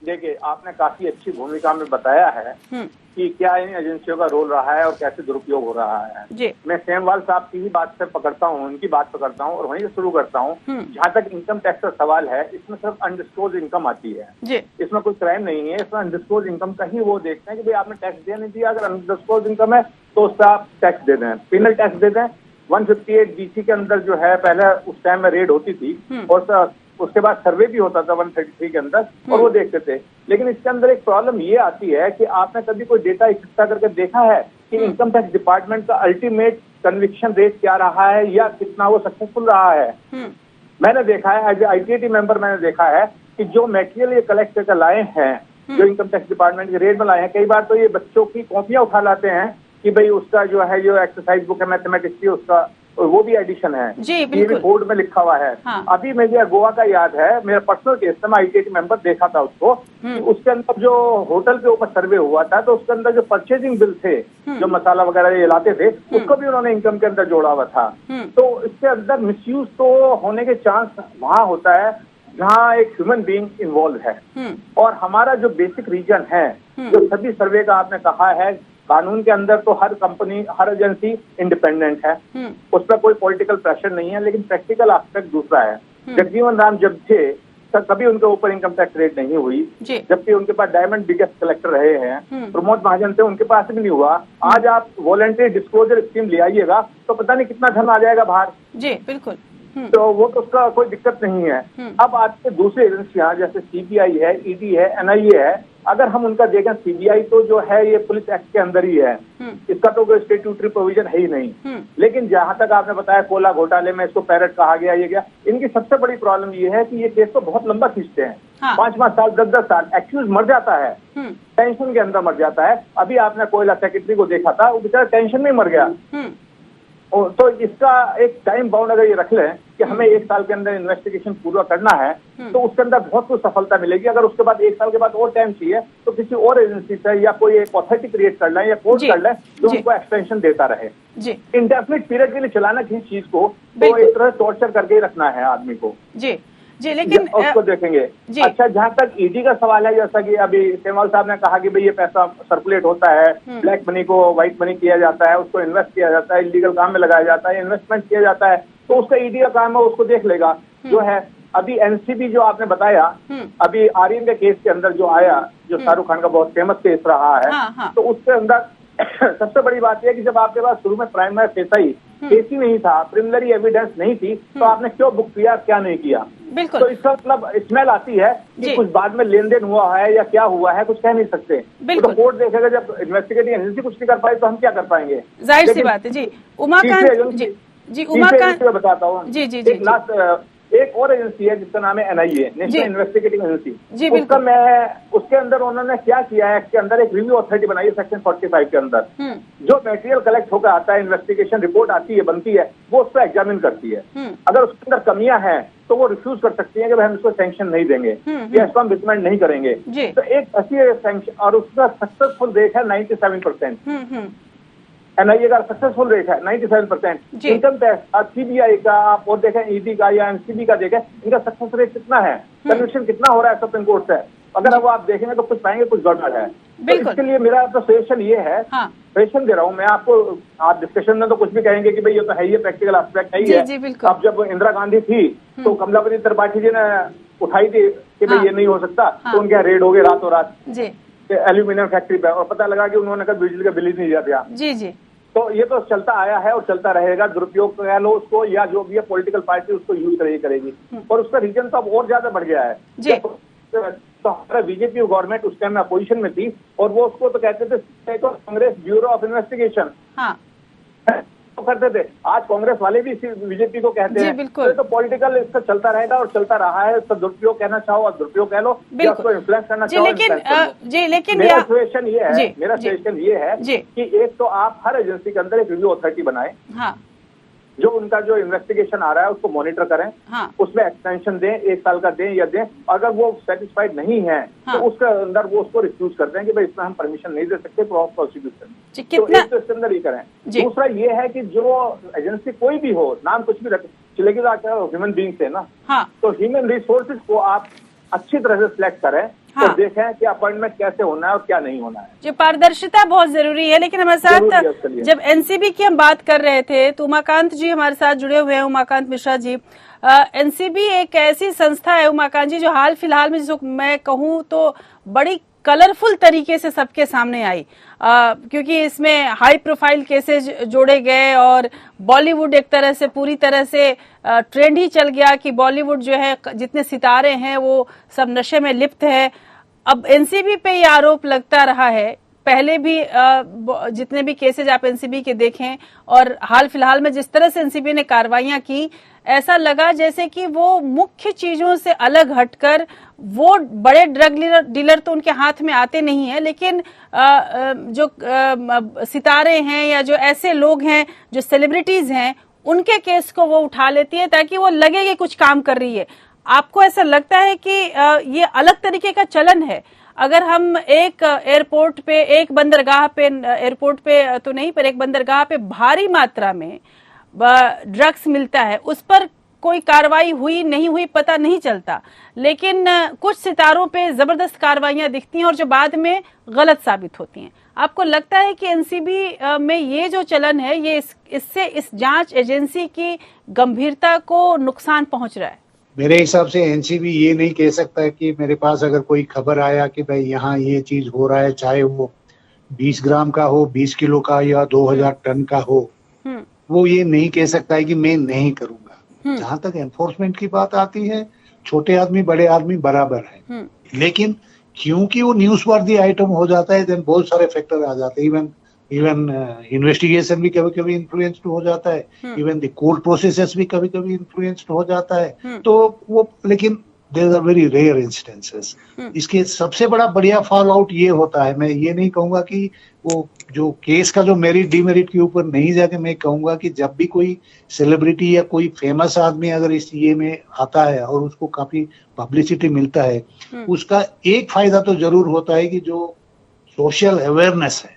देखिए, आपने काफी अच्छी भूमिका में बताया है कि क्या इन एजेंसियों का रोल रहा है और कैसे दुरुपयोग हो रहा है। जी। मैं सेमवाल साहब की ही बात से पकड़ता हूँ, उनकी बात पकड़ता हूँ और वहीं से शुरू करता हूँ। जहाँ तक इनकम टैक्स का सवाल है, इसमें सिर्फ अनडिस्क्लोज इनकम आती है जी। इसमें कोई क्राइम नहीं है। इसमें अनडिस्क्लोज इनकम का ही वो देखते हैं कि भाई आपने टैक्स दिया नहीं दिया। अगर अनडिस्क्लोज इनकम है तो उसका आप टैक्स दे दें, पिनल टैक्स दे दें। 158 BC के अंदर जो है पहले उस टाइम में रेड होती थी और उसके बाद सर्वे भी होता था 133 के अंदर और वो देखते थे। लेकिन इसके अंदर एक प्रॉब्लम ये आती है कि आपने कभी कोई डेटा इकट्ठा करके देखा है कि इनकम टैक्स डिपार्टमेंट का अल्टीमेट कन्विक्शन रेट क्या रहा है या कितना वो सक्सेसफुल रहा है। मैंने देखा है एज ए ITAT मेंबर, मैंने देखा है कि जो मटेरियल ये कलेक्ट करके लाए हैं, जो इनकम टैक्स डिपार्टमेंट के रेट में लाए हैं, कई बार तो ये बच्चों की कॉपियां उठा लाते हैं कि भाई उसका जो है जो एक्सरसाइज बुक है मैथमेटिक्स की, उसका वो भी एडिशन है, ये भी बोर्ड में लिखा हुआ है। हाँ। अभी मुझे गोवा का याद है, मेरा पर्सनल केस था, मैं ITAT मेंबर देखा था उसको कि उसके अंदर जो होटल के ऊपर सर्वे हुआ था तो उसके अंदर जो परचेजिंग बिल थे, जो मसाला वगैरह ये लाते थे, उसको भी उन्होंने इनकम के अंदर जोड़ा हुआ था। तो इसके अंदर मिसयूज तो होने के चांस वहां होता है जहाँ एक ह्यूमन बीइंग इन्वॉल्व है। और हमारा जो बेसिक रीजन है, जो सभी सर्वे का आपने कहा है, कानून के अंदर तो हर कंपनी, हर एजेंसी इंडिपेंडेंट है, उस पर कोई पॉलिटिकल प्रेशर नहीं है। लेकिन प्रैक्टिकल एस्पेक्ट दूसरा है। जगजीवन राम जब थे कभी उनके ऊपर इनकम टैक्स रेट नहीं हुई, जबकि उनके पास डायमंड बिगेस्ट कलेक्टर रहे हैं। प्रमोद महाजन थे, उनके पास भी नहीं हुआ। आज आप वॉलंटरी डिस्क्लोजर स्कीम ले आइएगा तो पता नहीं कितना धन आ जाएगा बाहर। जी बिल्कुल। तो वो तो उसका कोई दिक्कत नहीं है। अब आपके दूसरी एजेंसियां जैसे CBI है, ED है, NIA है, अगर हम उनका देखें, CBI तो जो है ये पुलिस एक्ट के अंदर ही है, इसका तो कोई स्टेट्यूटरी प्रोविजन है ही नहीं। लेकिन जहां तक आपने बताया कोला घोटाले में इसको पैरट कहा गया, ये क्या, इनकी सबसे बड़ी प्रॉब्लम ये है कि ये केस को बहुत लंबा खींचते हैं। 5-5 साल 10-10 साल एक्यूज मर जाता है, टेंशन के अंदर मर जाता है। अभी आपने कोयला सेक्रेटरी को देखा था, वो बेचारा टेंशन में मर गया। तो इसका एक टाइम बाउंड अगर ये रख लें कि हमें 1 साल के अंदर इन्वेस्टिगेशन पूरा करना है तो उसके अंदर बहुत कुछ सफलता मिलेगी। अगर उसके बाद 1 साल के बाद और टाइम चाहिए तो किसी और एजेंसी से या कोई एक अथॉरिटी क्रिएट कर लें या कोर्ट कर लें जो उनको एक्सटेंशन देता रहे। इंडेफिनिट पीरियड के लिए चलाना किसी चीज को तो एक तरह टॉर्चर करके ही रखना है आदमी को। जी लेकिन उसको देखेंगे। अच्छा, जहाँ तक ED का सवाल है, जैसा कि अभी सेमवाल साहब ने कहा कि भाई ये पैसा सर्कुलेट होता है, ब्लैक मनी को व्हाइट मनी किया जाता है, उसको इन्वेस्ट किया जाता है, इलीगल काम में लगाया जाता है, इन्वेस्टमेंट किया जाता है, तो उसका ED का काम है, उसको देख लेगा। जो है अभी NCB जो आपने बताया, अभी आर्यन के केस के अंदर जो आया, जो शाहरुख खान का बहुत फेमस केस रहा है, तो उसके अंदर सबसे बड़ी बात यह है कि जब आपके पास शुरू में प्राइमरी केस ही नहीं था, प्रिलिमिनरी एविडेंस नहीं थी, तो आपने क्यों बुक किया, क्या नहीं किया। बिल्कुल। तो इसका मतलब स्मेल आती है कि कुछ बाद में लेन देन हुआ है या क्या हुआ है, कुछ कह नहीं सकते। तो कोर्ट देखेगा, जब इन्वेस्टिगेटिंग एजेंसी कुछ नहीं कर पाई तो हम क्या कर पाएंगे। जाहिर सी बात है। जी उमाकांत जी उमाकांत बताता हूँ। जी लास्ट एक और एजेंसी है जिसका नाम है NIA, नेशनल इन्वेस्टिगेटिंग एजेंसी। उसका उसके अंदर उन्होंने क्या किया है, इसके अंदर एक रिव्यू अथॉरिटी बनाई है सेक्शन 45 के अंदर। जो मटेरियल कलेक्ट होकर आता है, इन्वेस्टिगेशन रिपोर्ट आती है, बनती है, वो उसको एग्जामिन करती है। अगर उसके अंदर कमियां हैं तो वो रिफ्यूज कर सकती है कि हम इसको सैंक्शन नहीं देंगे या इसको हम रिकमेंड नहीं करेंगे। तो एक ऐसी सैंक्शन, और उसका सक्सेसफुल रेट है 97%। NIA का सक्सेसफुल रेट है 97%। इनकम टैक्स CBI का आप और देखें, ED का या NCB का देखें, इनका सक्सेस रेट कितना है, कन्विक्शन कितना हो रहा है सुप्रीम कोर्ट से। अगर वो आप देखेंगे तो कुछ पाएंगे कुछ गड़बड़ है। तो इसके लिए मेरा तो सजेशन ये है, सजेशन दे रहा हूँ मैं आपको, आप डिस्कशन में तो कुछ भी कहेंगे कि भाई ये तो है ही, प्रैक्टिकल एस्पेक्ट है ही है। अब जब इंदिरा गांधी थी तो कमलापति त्रिपाठी जी ने उठाई थी कि भाई ये नहीं हो सकता, तो उनके यहाँ रेड हो गए रातों रात एल्यूमिनियम फैक्ट्री पे, और पता लगा कि उन्होंने कहा बिजली का बिल ही नहीं दिया। तो ये तो चलता आया है और चलता रहेगा। दुरुपयोग कह लो उसको, या जो भी है पॉलिटिकल पार्टी उसको यूज करेगी। और उसका रीजन तो अब और ज्यादा बढ़ गया है। तो हमारा बीजेपी गवर्नमेंट उस टाइम में अपोजिशन में थी और वो उसको तो कहते थे कांग्रेस ब्यूरो ऑफ इन्वेस्टिगेशन तो करते थे। आज कांग्रेस वाले भी बीजेपी को कहते हैं। तो पॉलिटिकल इसका चलता रहेगा और चलता रहा है। इसका दुरुपयोग कहना चाहो और दुरुपयोग कह लो, या उसको इन्फ्लुएंस करना चाहो। लेकिन मेरा सजेशन ये है कि एक तो आप हर एजेंसी के अंदर एक रिव्यू अथॉरिटी बनाए, जो उनका जो इन्वेस्टिगेशन आ रहा है उसको मॉनिटर करें, उसमें एक्सटेंशन दें, 1 साल का दें या दें। अगर वो सेटिस्फाइड नहीं है तो उसके अंदर वो उसको रिफ्यूज करते हैं कि भाई इसमें हम परमिशन नहीं दे सकते, प्रोसिक्यूशन। तो एक तो इसके अंदर ही करें। दूसरा ये है कि जो एजेंसी कोई भी हो, नाम कुछ भी रखे, चलेगी ह्यूमन बींग्स है ना, तो ह्यूमन रिसोर्सेज को आप अच्छी तरह से सिलेक्ट करें। हाँ। तो देखें कि अपॉइंटमेंट कैसे होना है और क्या नहीं होना है। जो पारदर्शिता बहुत जरूरी है। लेकिन हमारे साथ जब एनसीबी की हम बात कर रहे थे तो उमाकांत जी हमारे साथ जुड़े हुए हैं, उमाकांत मिश्रा जी। एनसीबी एक ऐसी संस्था है उमाकांत जी जो हाल फिलहाल में, जिसको मैं कहूँ तो बड़ी कलरफुल तरीके से सबके सामने आई, क्योंकि इसमें हाई प्रोफाइल केसेस जोड़े गए और बॉलीवुड एक तरह से पूरी तरह से ट्रेंड ही चल गया कि बॉलीवुड जो है, जितने सितारे हैं वो सब नशे में लिप्त है। अब एनसीबी पे ये आरोप लगता रहा है, पहले भी जितने भी केसेज आप एनसीबी के देखें और हाल फिलहाल में जिस तरह से एनसीबी ने कार्रवाइयां की, ऐसा लगा जैसे कि वो मुख्य चीजों से अलग हटकर, वो बड़े ड्रग डीलर तो उनके हाथ में आते नहीं है, लेकिन जो सितारे हैं या जो ऐसे लोग हैं जो सेलिब्रिटीज हैं, उनके केस को वो उठा लेती है ताकि वो लगे कि कुछ काम कर रही है। आपको ऐसा लगता है कि ये अलग तरीके का चलन है? अगर हम एक एयरपोर्ट पे, एक बंदरगाह पे, एयरपोर्ट पे तो नहीं पर एक बंदरगाह पे भारी मात्रा में ड्रग्स मिलता है, उस पर कोई कार्रवाई हुई नहीं हुई पता नहीं चलता, लेकिन कुछ सितारों पे जबरदस्त कार्रवाइयां दिखती हैं और जो बाद में गलत साबित होती हैं। आपको लगता है कि एनसीबी में ये जो चलन है, ये इससे इस जांच एजेंसी की गंभीरता को नुकसान पहुंच रहा है? मेरे हिसाब से एनसीबी ये नहीं कह सकता है कि मेरे पास अगर कोई खबर आया कि भाई यहाँ ये चीज हो रहा है, चाहे वो 20 ग्राम का हो, 20 किलो का या 2000 टन का हो, वो ये नहीं कह सकता है कि मैं नहीं करूंगा। जहां तक एनफोर्समेंट की बात आती है, छोटे आदमी बड़े आदमी बराबर है, लेकिन क्योंकि वो न्यूज वर्दी आइटम हो जाता है, देन बहुत सारे फैक्टर आ जाते हैं। इवन इन्वेस्टिगेशन भी कभी कभी इन्फ्लुएंस्ड हो जाता है, इवन द कोर्ट प्रोसेसेस भी कभी कभी इन्फ्लुएंस्ड हो जाता है। तो वो, लेकिन there are very rare instances. इसके सबसे बड़ा बढ़िया फॉल आउट ये होता है, मैं ये नहीं कहूंगा कि वो जो केस का जो मेरिट डिमेरिट के ऊपर नहीं जाके, मैं कहूंगा कि जब भी कोई सेलिब्रिटी या कोई फेमस आदमी अगर इस ये में आता है और उसको काफी पब्लिसिटी मिलता है, उसका एक फायदा तो जरूर होता है कि जो सोशल अवेयरनेस है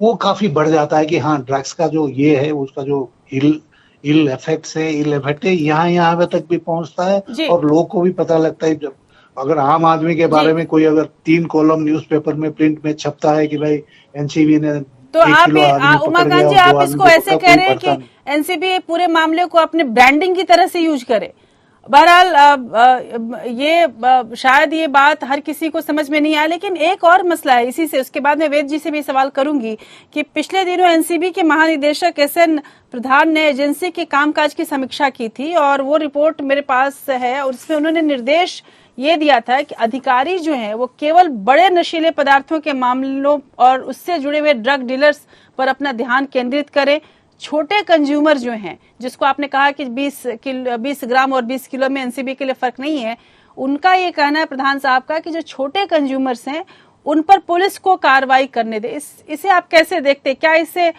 वो काफी बढ़ जाता है कि हाँ, ड्रग्स का जो ये है, उसका जो इल इफेक्ट है यहाँ तक भी पहुंचता है और लोगों को भी पता लगता है। जब अगर आम आदमी के बारे में कोई अगर 3 कॉलम न्यूज़पेपर में प्रिंट में छपता है कि भाई एनसीबी ने, तो आप उमाकांत जी, आप इसको ऐसे कह रहे हैं कि एनसीबी पूरे मामले को अपने ब्रांडिंग की तरह से यूज करे। बहरहाल ये शायद ये बात हर किसी को समझ में नहीं आया, लेकिन एक और मसला है इसी से, उसके बाद मैं वेद जी से भी सवाल करूंगी कि पिछले दिनों एनसीबी के महानिदेशक एसएन प्रधान ने एजेंसी के कामकाज की समीक्षा की थी और वो रिपोर्ट मेरे पास है और उसमें उन्होंने निर्देश ये दिया था कि अधिकारी जो हैं वो केवल बड़े नशीले पदार्थों के मामलों और उससे जुड़े हुए ड्रग डीलर्स पर अपना ध्यान केंद्रित करें। छोटे कंज्यूमर जो हैं, जिसको आपने कहा कि 20 ग्राम और 20 किलो में एनसीबी के लिए फर्क नहीं है, उनका ये कहना है प्रधान साहब का कि जो छोटे कंज्यूमर्स हैं उन पर पुलिस को कार्रवाई करने दे। इसे आप कैसे देखते हैं? क्या इससे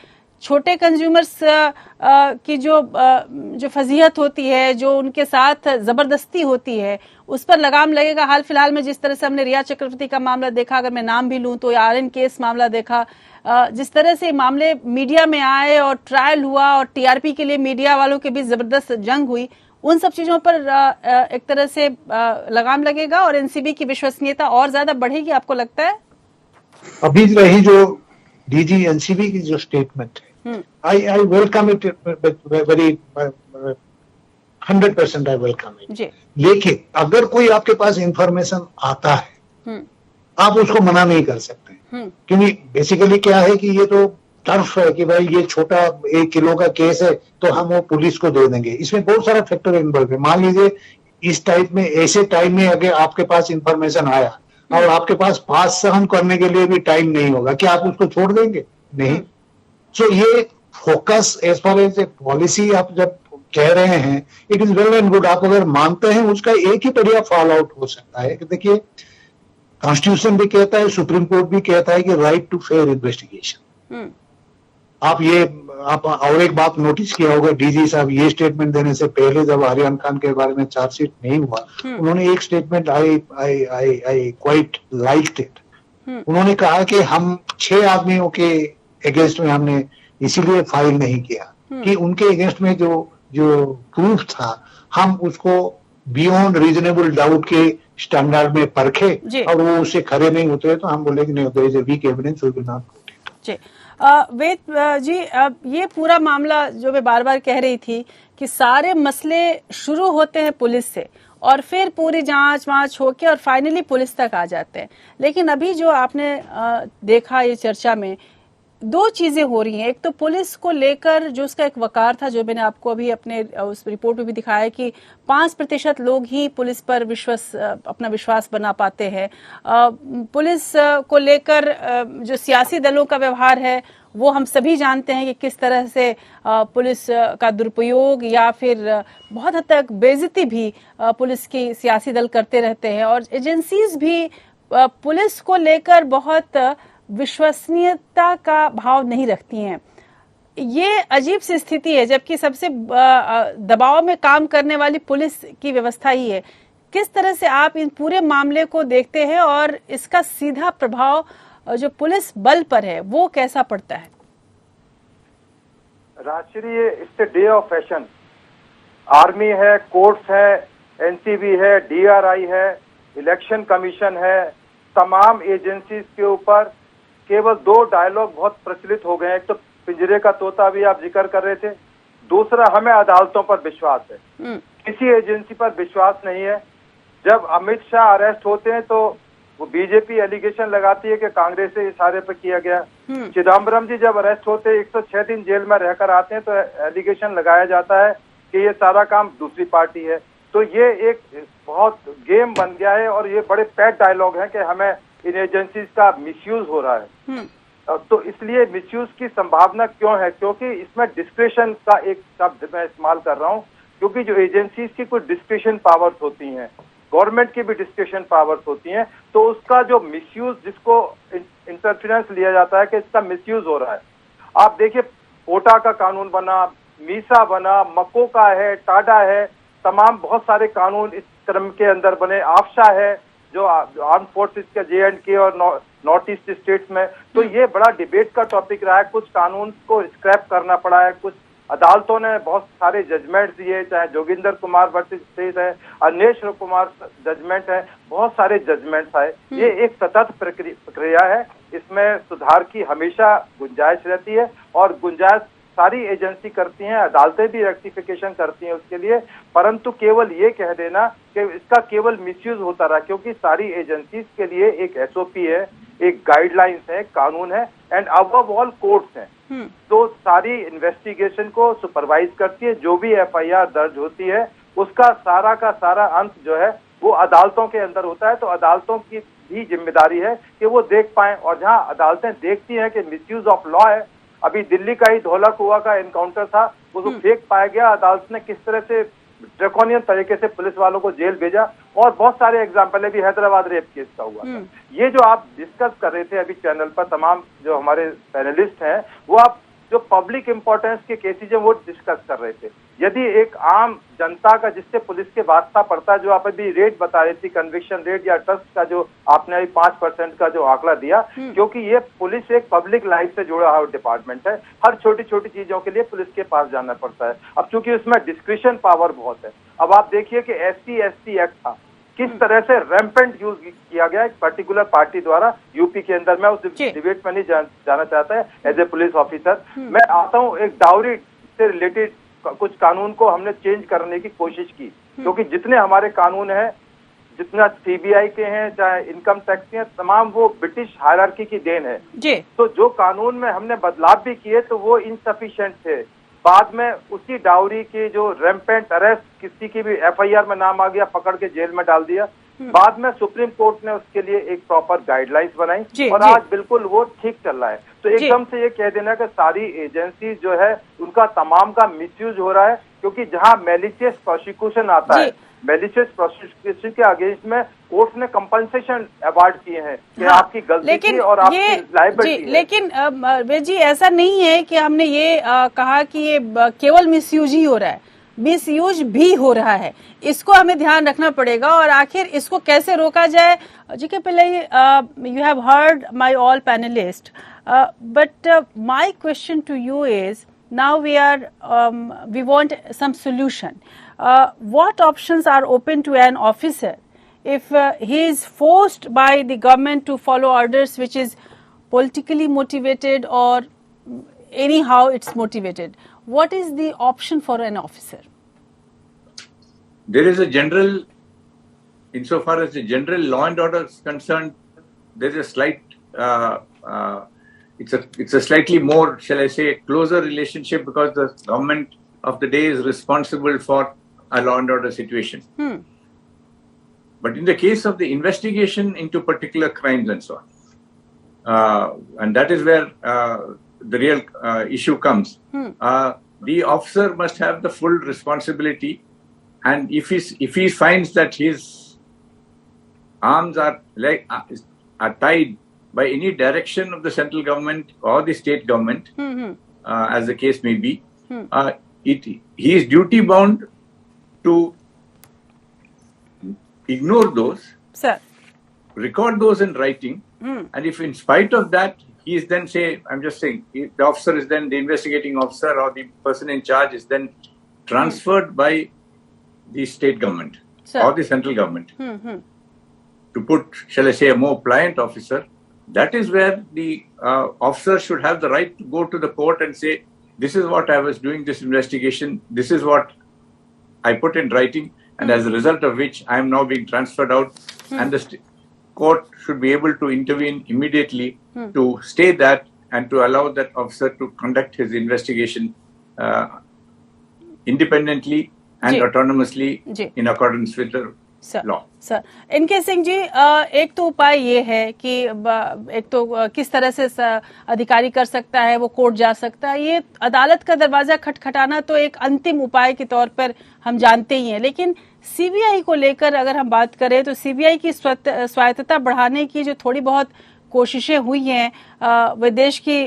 छोटे कंज्यूमर्स की जो फजीहत होती है, जो उनके साथ जबरदस्ती होती है, उस पर लगाम लगेगा? हाल फिलहाल में जिस तरह से हमने रिया चक्रवर्ती का मामला देखा, अगर मैं नाम भी लूं तो आरएन केस मामला देखा, जिस तरह से मामले मीडिया में आए और ट्रायल हुआ और टीआरपी के लिए मीडिया वालों के बीच जबरदस्त जंग हुई, उन सब चीजों पर एक तरह से लगाम लगेगा और एनसीबी की विश्वसनीयता और ज्यादा बढ़ेगी, आपको लगता है? अभी रही जो डीजी एनसीबी की जो स्टेटमेंट है, I welcome it very 100% I welcome it. लेकिन अगर कोई आपके पास इंफॉर्मेशन आता है, आप उसको मना नहीं कर सकते, क्योंकि बेसिकली क्या है कि ये तो टर्फ है कि भाई ये छोटा 1 किलो का केस है तो हम वो पुलिस को दे देंगे। इसमें बहुत सारा फैक्टर इन्वॉल्व है। मान लीजिए इस टाइप में, ऐसे टाइम में अगर आपके पास इंफॉर्मेशन आया और आपके पास पास सहन करने के लिए भी टाइम नहीं होगा, क्या आप उसको छोड़ देंगे? नहीं। सो ये focus as far as a policy आप जब कह रहे हैं, it is well and good. आप अगर मानते हैं, उसका एक ही बढ़िया फॉल आउट हो सकता है कि देखिए, कॉन्स्टिट्यूशन भी कहता है, सुप्रीम कोर्ट भी कहता है कि राइट टू फेयर इन्वेस्टिगेशन। आप और एक बात नोटिस किया होगा, डीजी साहब ये स्टेटमेंट देने से पहले जब आर्यन खान के बारे में चार्जशीट नहीं हुआ, उन्होंने एक statement I quite liked it. उन्होंने कहा कि हम 6 आदमियों के अगेंस्ट में हमने इसीलिए फाइल नहीं किया कि उनके अगेंस्ट में जो प्रूफ था, हम उसको बियॉन्ड रीजनेबल डाउट के स्टैंडर्ड में परखे और वो उससे खरे नहीं उतरे तो हम बोले कि नहीं, there is a weak evidence, we will not put it. जी वेद जी, अब ये पूरा मामला जो मैं बार बार कह रही थी कि सारे मसले शुरू होते हैं पुलिस से और फिर पूरी जांच वांच होके और फाइनली पुलिस तक आ जाते हैं। लेकिन अभी जो आपने देखा ये चर्चा में दो चीजें हो रही हैं। एक तो पुलिस को लेकर जो उसका एक वकार था, जो मैंने आपको अभी अपने उस रिपोर्ट में भी दिखाया कि 5% लोग ही पुलिस पर अपना विश्वास बना पाते हैं। पुलिस को लेकर जो सियासी दलों का व्यवहार है वो हम सभी जानते हैं कि किस तरह से पुलिस का दुरुपयोग या फिर बहुत हद तक बेइज्जती भी पुलिस की सियासी दल करते रहते हैं और एजेंसीज भी पुलिस को लेकर बहुत विश्वसनीयता का भाव नहीं रखती हैं। ये अजीब सी स्थिति है, जबकि सबसे दबाव में काम करने वाली पुलिस की व्यवस्था ही है। किस तरह से आप इन पूरे मामले को देखते हैं और इसका सीधा प्रभाव जो पुलिस बल पर है वो कैसा पड़ता है? राष्ट्रीय इससे डे ऑफ फैशन, आर्मी है, कोर्ट्स है, एनसीबी है, डीआरआई है, इलेक्शन कमीशन है, तमाम एजेंसीज के ऊपर केवल 2 डायलॉग बहुत प्रचलित हो गए हैं। एक तो पिंजरे का तोता भी आप जिक्र कर रहे थे, दूसरा हमें अदालतों पर विश्वास है, किसी एजेंसी पर विश्वास नहीं है। जब अमित शाह अरेस्ट होते हैं तो वो बीजेपी एलिगेशन लगाती है कि कांग्रेस से इशारे पर किया गया। चिदम्बरम जी जब अरेस्ट होते 106 दिन जेल में रहकर आते हैं तो एलिगेशन लगाया जाता है कि ये सारा काम दूसरी पार्टी है। तो ये एक बहुत गेम बन गया है और ये बड़े पैट डायलॉग है कि हमें इन एजेंसीज का मिसयूज हो रहा है। तो इसलिए मिसयूज की संभावना क्यों है? क्योंकि इसमें डिस्क्रेशन का एक शब्द मैं इस्तेमाल कर रहा हूँ, क्योंकि जो एजेंसीज की कुछ डिस्क्रेशन पावर्स होती हैं, गवर्नमेंट की भी डिस्क्रेशन पावर्स होती हैं, तो उसका जो मिसयूज, जिसको इंटरफेरेंस लिया जाता है कि इसका मिसयूज हो रहा है। आप देखिए कोटा का कानून बना, मीसा बना, मकोका है, टाडा है, तमाम बहुत सारे कानून इस क्रम के अंदर बने, आफ्शा है जो आर्म फोर्सेस के J&K और नॉर्थ ईस्ट स्टेट्स में। तो ये बड़ा डिबेट का टॉपिक रहा है। कुछ कानून को स्क्रैप करना पड़ा है, कुछ अदालतों ने बहुत सारे जजमेंट दिए, चाहे जोगिंदर कुमार वर्सेस स्टेट है, अनिश कुमार जजमेंट है, बहुत सारे जजमेंट्स आए। ये एक सतत प्रक्रिया है, इसमें सुधार की हमेशा गुंजाइश रहती है और गुंजाइश सारी एजेंसी करती हैं, अदालतें भी रेक्टिफिकेशन करती हैं उसके लिए। परंतु केवल ये कह देना कि इसका केवल मिसयूज होता रहा, क्योंकि सारी एजेंसीज के लिए एक SOP है, एक गाइडलाइंस है, कानून है एंड अबव ऑल कोर्ट्स हैं। तो सारी इन्वेस्टिगेशन को सुपरवाइज करती है। जो भी FIR दर्ज होती है उसका सारा का सारा अंत जो है वो अदालतों के अंदर होता है। तो अदालतों की भी जिम्मेदारी है कि वो देख पाएं, और जहां अदालतें देखती हैं कि मिसयूज ऑफ लॉ है, अभी दिल्ली का ही धौला कुआं का एनकाउंटर था, वो फेक पाया गया, अदालत ने किस तरह से ड्रैकोनियन तरीके से पुलिस वालों को जेल भेजा, और बहुत सारे एग्जाम्पल है, भी हैदराबाद रेप केस का हुआ था। ये जो आप डिस्कस कर रहे थे अभी चैनल पर, तमाम जो हमारे पैनलिस्ट हैं वो आप जो पब्लिक इंपॉर्टेंस के केसेज हैं वो डिस्कस कर रहे थे। यदि एक आम जनता का जिससे पुलिस के वास्ता पड़ता है, जो आप अभी रेट बता रही थी, कन्विक्शन रेट या ट्रस्ट का जो आपने अभी 5% का जो आंकड़ा दिया, क्योंकि ये पुलिस एक पब्लिक लाइफ से जुड़ा हुआ डिपार्टमेंट है, हर छोटी छोटी चीजों के लिए पुलिस के पास जाना पड़ता है। अब चूंकि उसमें डिस्क्रिशन पावर बहुत है, अब आप देखिए कि SC/ST एक्ट था, किस तरह से रैम्पेंट यूज किया गया एक पर्टिकुलर पार्टी द्वारा यूपी के अंदर। मैं उस डिबेट में नहीं जाना चाहता है एज ए पुलिस ऑफिसर। मैं आता हूँ, एक डाउरी से रिलेटेड कुछ कानून को हमने चेंज करने की कोशिश की, क्योंकि जितने हमारे कानून हैं, जितना CBI के हैं, चाहे इनकम टैक्स के हैं, तमाम वो ब्रिटिश हायरार्की की देन है जी। तो जो कानून में हमने बदलाव भी किए तो वो इनसफिशिएंट थे। बाद में उसी डाउरी के जो रैम्पेंट अरेस्ट, किसी की भी FIR में नाम आ गया, पकड़ के जेल में डाल दिया। बाद में सुप्रीम कोर्ट ने उसके लिए एक प्रॉपर गाइडलाइंस बनाई और आज बिल्कुल वो ठीक चल रहा है। तो एकदम से ये कह देना कि सारी एजेंसी जो है उनका तमाम का मिसयूज हो रहा है, क्योंकि जहां मैलिशियस प्रोसिक्यूशन आता है, मैलिशियस प्रोसिक्यूशन के अगेंस्ट में कोर्ट ने कंपनसेशन अवार्ड किए हैं कि आपकी गलती थी और आपकी लायबिलिटी है। लेकिन वेद जी, ऐसा नहीं है कि हमने ये कहा कि ये केवल मिसयूज ही हो रहा है, मिसयूज भी हो रहा है, इसको हमें ध्यान रखना पड़ेगा। और आखिर इसको कैसे रोका जाए? G K. Pillai, you have heard my all panelist, but my question to you is now we want some solution. What options are open to an officer if he is forced by the government to follow orders which is politically motivated or anyhow it's motivated? What is the option for an officer? There is a general, insofar as the general law and order is concerned, there is a slight, it's a slightly more, shall I say, closer relationship, because the government of the day is responsible for a law and order situation. But in the case of the investigation into particular crimes and so on, and that is where the real issue comes. The officer must have the full responsibility, and if he finds that his arms are tied by any direction of the central government or the state government, as the case may be, he is duty bound to ignore those, Sir. record those in writing, and if in spite of that he is then, say, I'm just saying, the officer is then, the investigating officer or the person in charge is then transferred by the state government or the central government to put, shall I say, a more pliant officer, that is where the officer should have the right to go to the court and say, this is what I was doing this investigation, this is what I put in writing, and as a result of which I am now being transferred out, and the court should be able to intervene immediately to stay that and to allow that officer to conduct his investigation independently and autonomously in accordance with the law. Sir, इनके सिंह जी, एक तो उपाय ये है कि एक तो किस तरह से अधिकारी कर सकता है, वो कोर्ट जा सकता है, ये अदालत का दरवाजा खटखटाना तो एक अंतिम उपाय के तौर पर हम जानते ही हैं। लेकिन सीबीआई को लेकर अगर हम बात करें तो सीबीआई की स्वायत्तता बढ़ाने की जो थोड़ी बहुत कोशिशें हुई हैं विदेश की,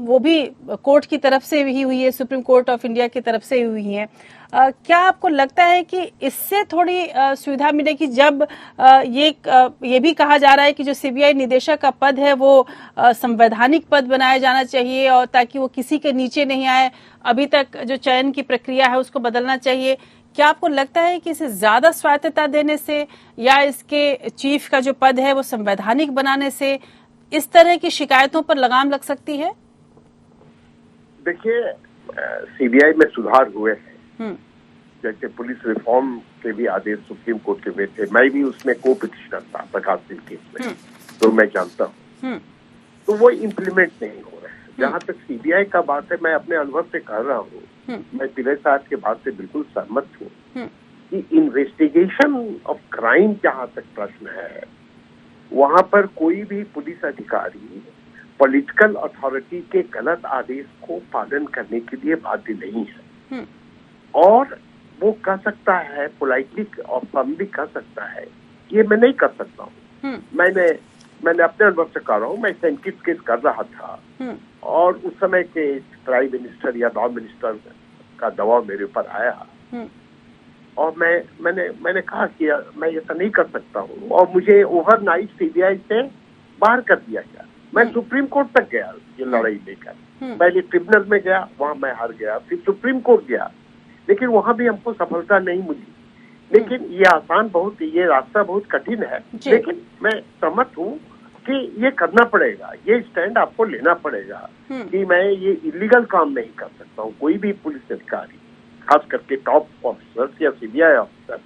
वो भी कोर्ट की तरफ से ही हुई है, सुप्रीम कोर्ट ऑफ इंडिया की तरफ से हुई हैं। क्या आपको लगता है कि इससे थोड़ी सुविधा मिलेगी, जब ये भी कहा जा रहा है कि जो सीबीआई निदेशक का पद है वो संवैधानिक पद बनाया जाना चाहिए और ताकि वो किसी के नीचे नहीं आए, अभी तक जो चयन की प्रक्रिया है उसको बदलना चाहिए। क्या आपको लगता है कि इसे ज्यादा स्वायत्तता देने से या इसके चीफ का जो पद है वो संवैधानिक बनाने से इस तरह की शिकायतों पर लगाम लग सकती है? देखिए, सीबीआई में सुधार हुए हैं, जैसे पुलिस रिफॉर्म के भी आदेश सुप्रीम कोर्ट के हुए थे, मैं भी उसमें को पिटिशनर था प्रकाश सिंह केस में, तो मैं जानता हूँ, तो वो इम्प्लीमेंट नहीं हो रहा है। जहाँ तक सीबीआई का बात है, मैं अपने अनुभव से कह रहा हूँ, मैं पिल्ले साहब के बात से बिल्कुल सहमत हूँ कि इन्वेस्टिगेशन ऑफ क्राइम जहाँ तक प्रश्न है, वहाँ पर कोई भी पुलिस अधिकारी पॉलिटिकल अथॉरिटी के गलत आदेश को पालन करने के लिए बाध्य नहीं है, और वो कह सकता है पोलाइटली और फर्मली कह सकता है ये मैं नहीं कर सकता हूँ। मैंने अपने अनुभव से कह रहा हूँ, मैं सेंकिट केस कर रहा था और उस समय के प्राइम मिनिस्टर या लॉ मिनिस्टर का दबाव मेरे ऊपर आया और मैंने कहा कि मैं ऐसा नहीं कर सकता हूँ, और मुझे ओवरनाइट सीबीआई से बाहर कर दिया गया। मैं सुप्रीम कोर्ट तक गया ये लड़ाई लेकर, पहले ट्रिब्यूनल में गया, वहां मैं हार गया, फिर सुप्रीम कोर्ट गया, लेकिन वहां भी हमको सफलता नहीं मिली। लेकिन ये रास्ता बहुत कठिन है, लेकिन मैं सहमत हूँ कि ये करना पड़ेगा, ये स्टैंड आपको लेना पड़ेगा कि मैं ये इलीगल काम नहीं कर सकता हूँ। कोई भी पुलिस अधिकारी, खास करके टॉप ऑफिसर्स या सीबीआई ऑफिसर,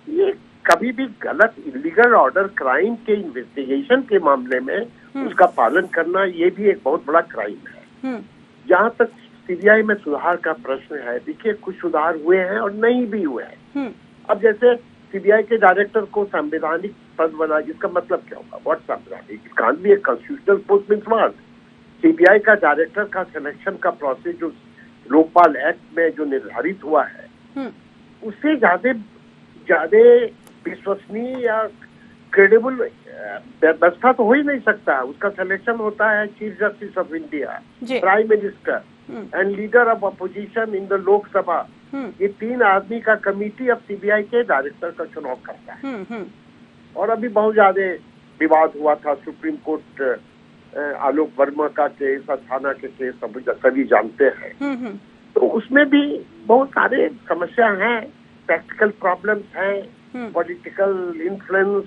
ये कभी भी गलत इलीगल ऑर्डर क्राइम के इन्वेस्टिगेशन के मामले में उसका पालन करना, ये भी एक बहुत बड़ा क्राइम है। जहाँ तक सीबीआई में सुधार का प्रश्न है, देखिए कुछ सुधार हुए हैं और नहीं भी हुए हैं। अब जैसे सीबीआई के डायरेक्टर को संवैधानिक पद बना, जिसका मतलब क्या होगा? व्हाट संवैधानिक? It can't be a constitutional post means what? CBI का डायरेक्टर का सिलेक्शन का प्रोसेस जो लोकपाल एक्ट में जो निर्धारित हुआ है, उससे ज्यादा विश्वसनीय या क्रेडिबल व्यवस्था तो हो ही नहीं सकता है। उसका सिलेक्शन होता है chief justice of India, prime minister and leader of opposition in the Lok Sabha. ये 3 आदमी का कमेटी अब सीबीआई के डायरेक्टर का चुनाव करता है। और अभी बहुत ज्यादा विवाद हुआ था सुप्रीम कोर्ट आलोक वर्मा का केस, अस्थाना के केस सभी जानते हैं। तो उसमें भी बहुत सारे समस्या हैं, प्रैक्टिकल प्रॉब्लम्स हैं, पॉलिटिकल इन्फ्लुएंस,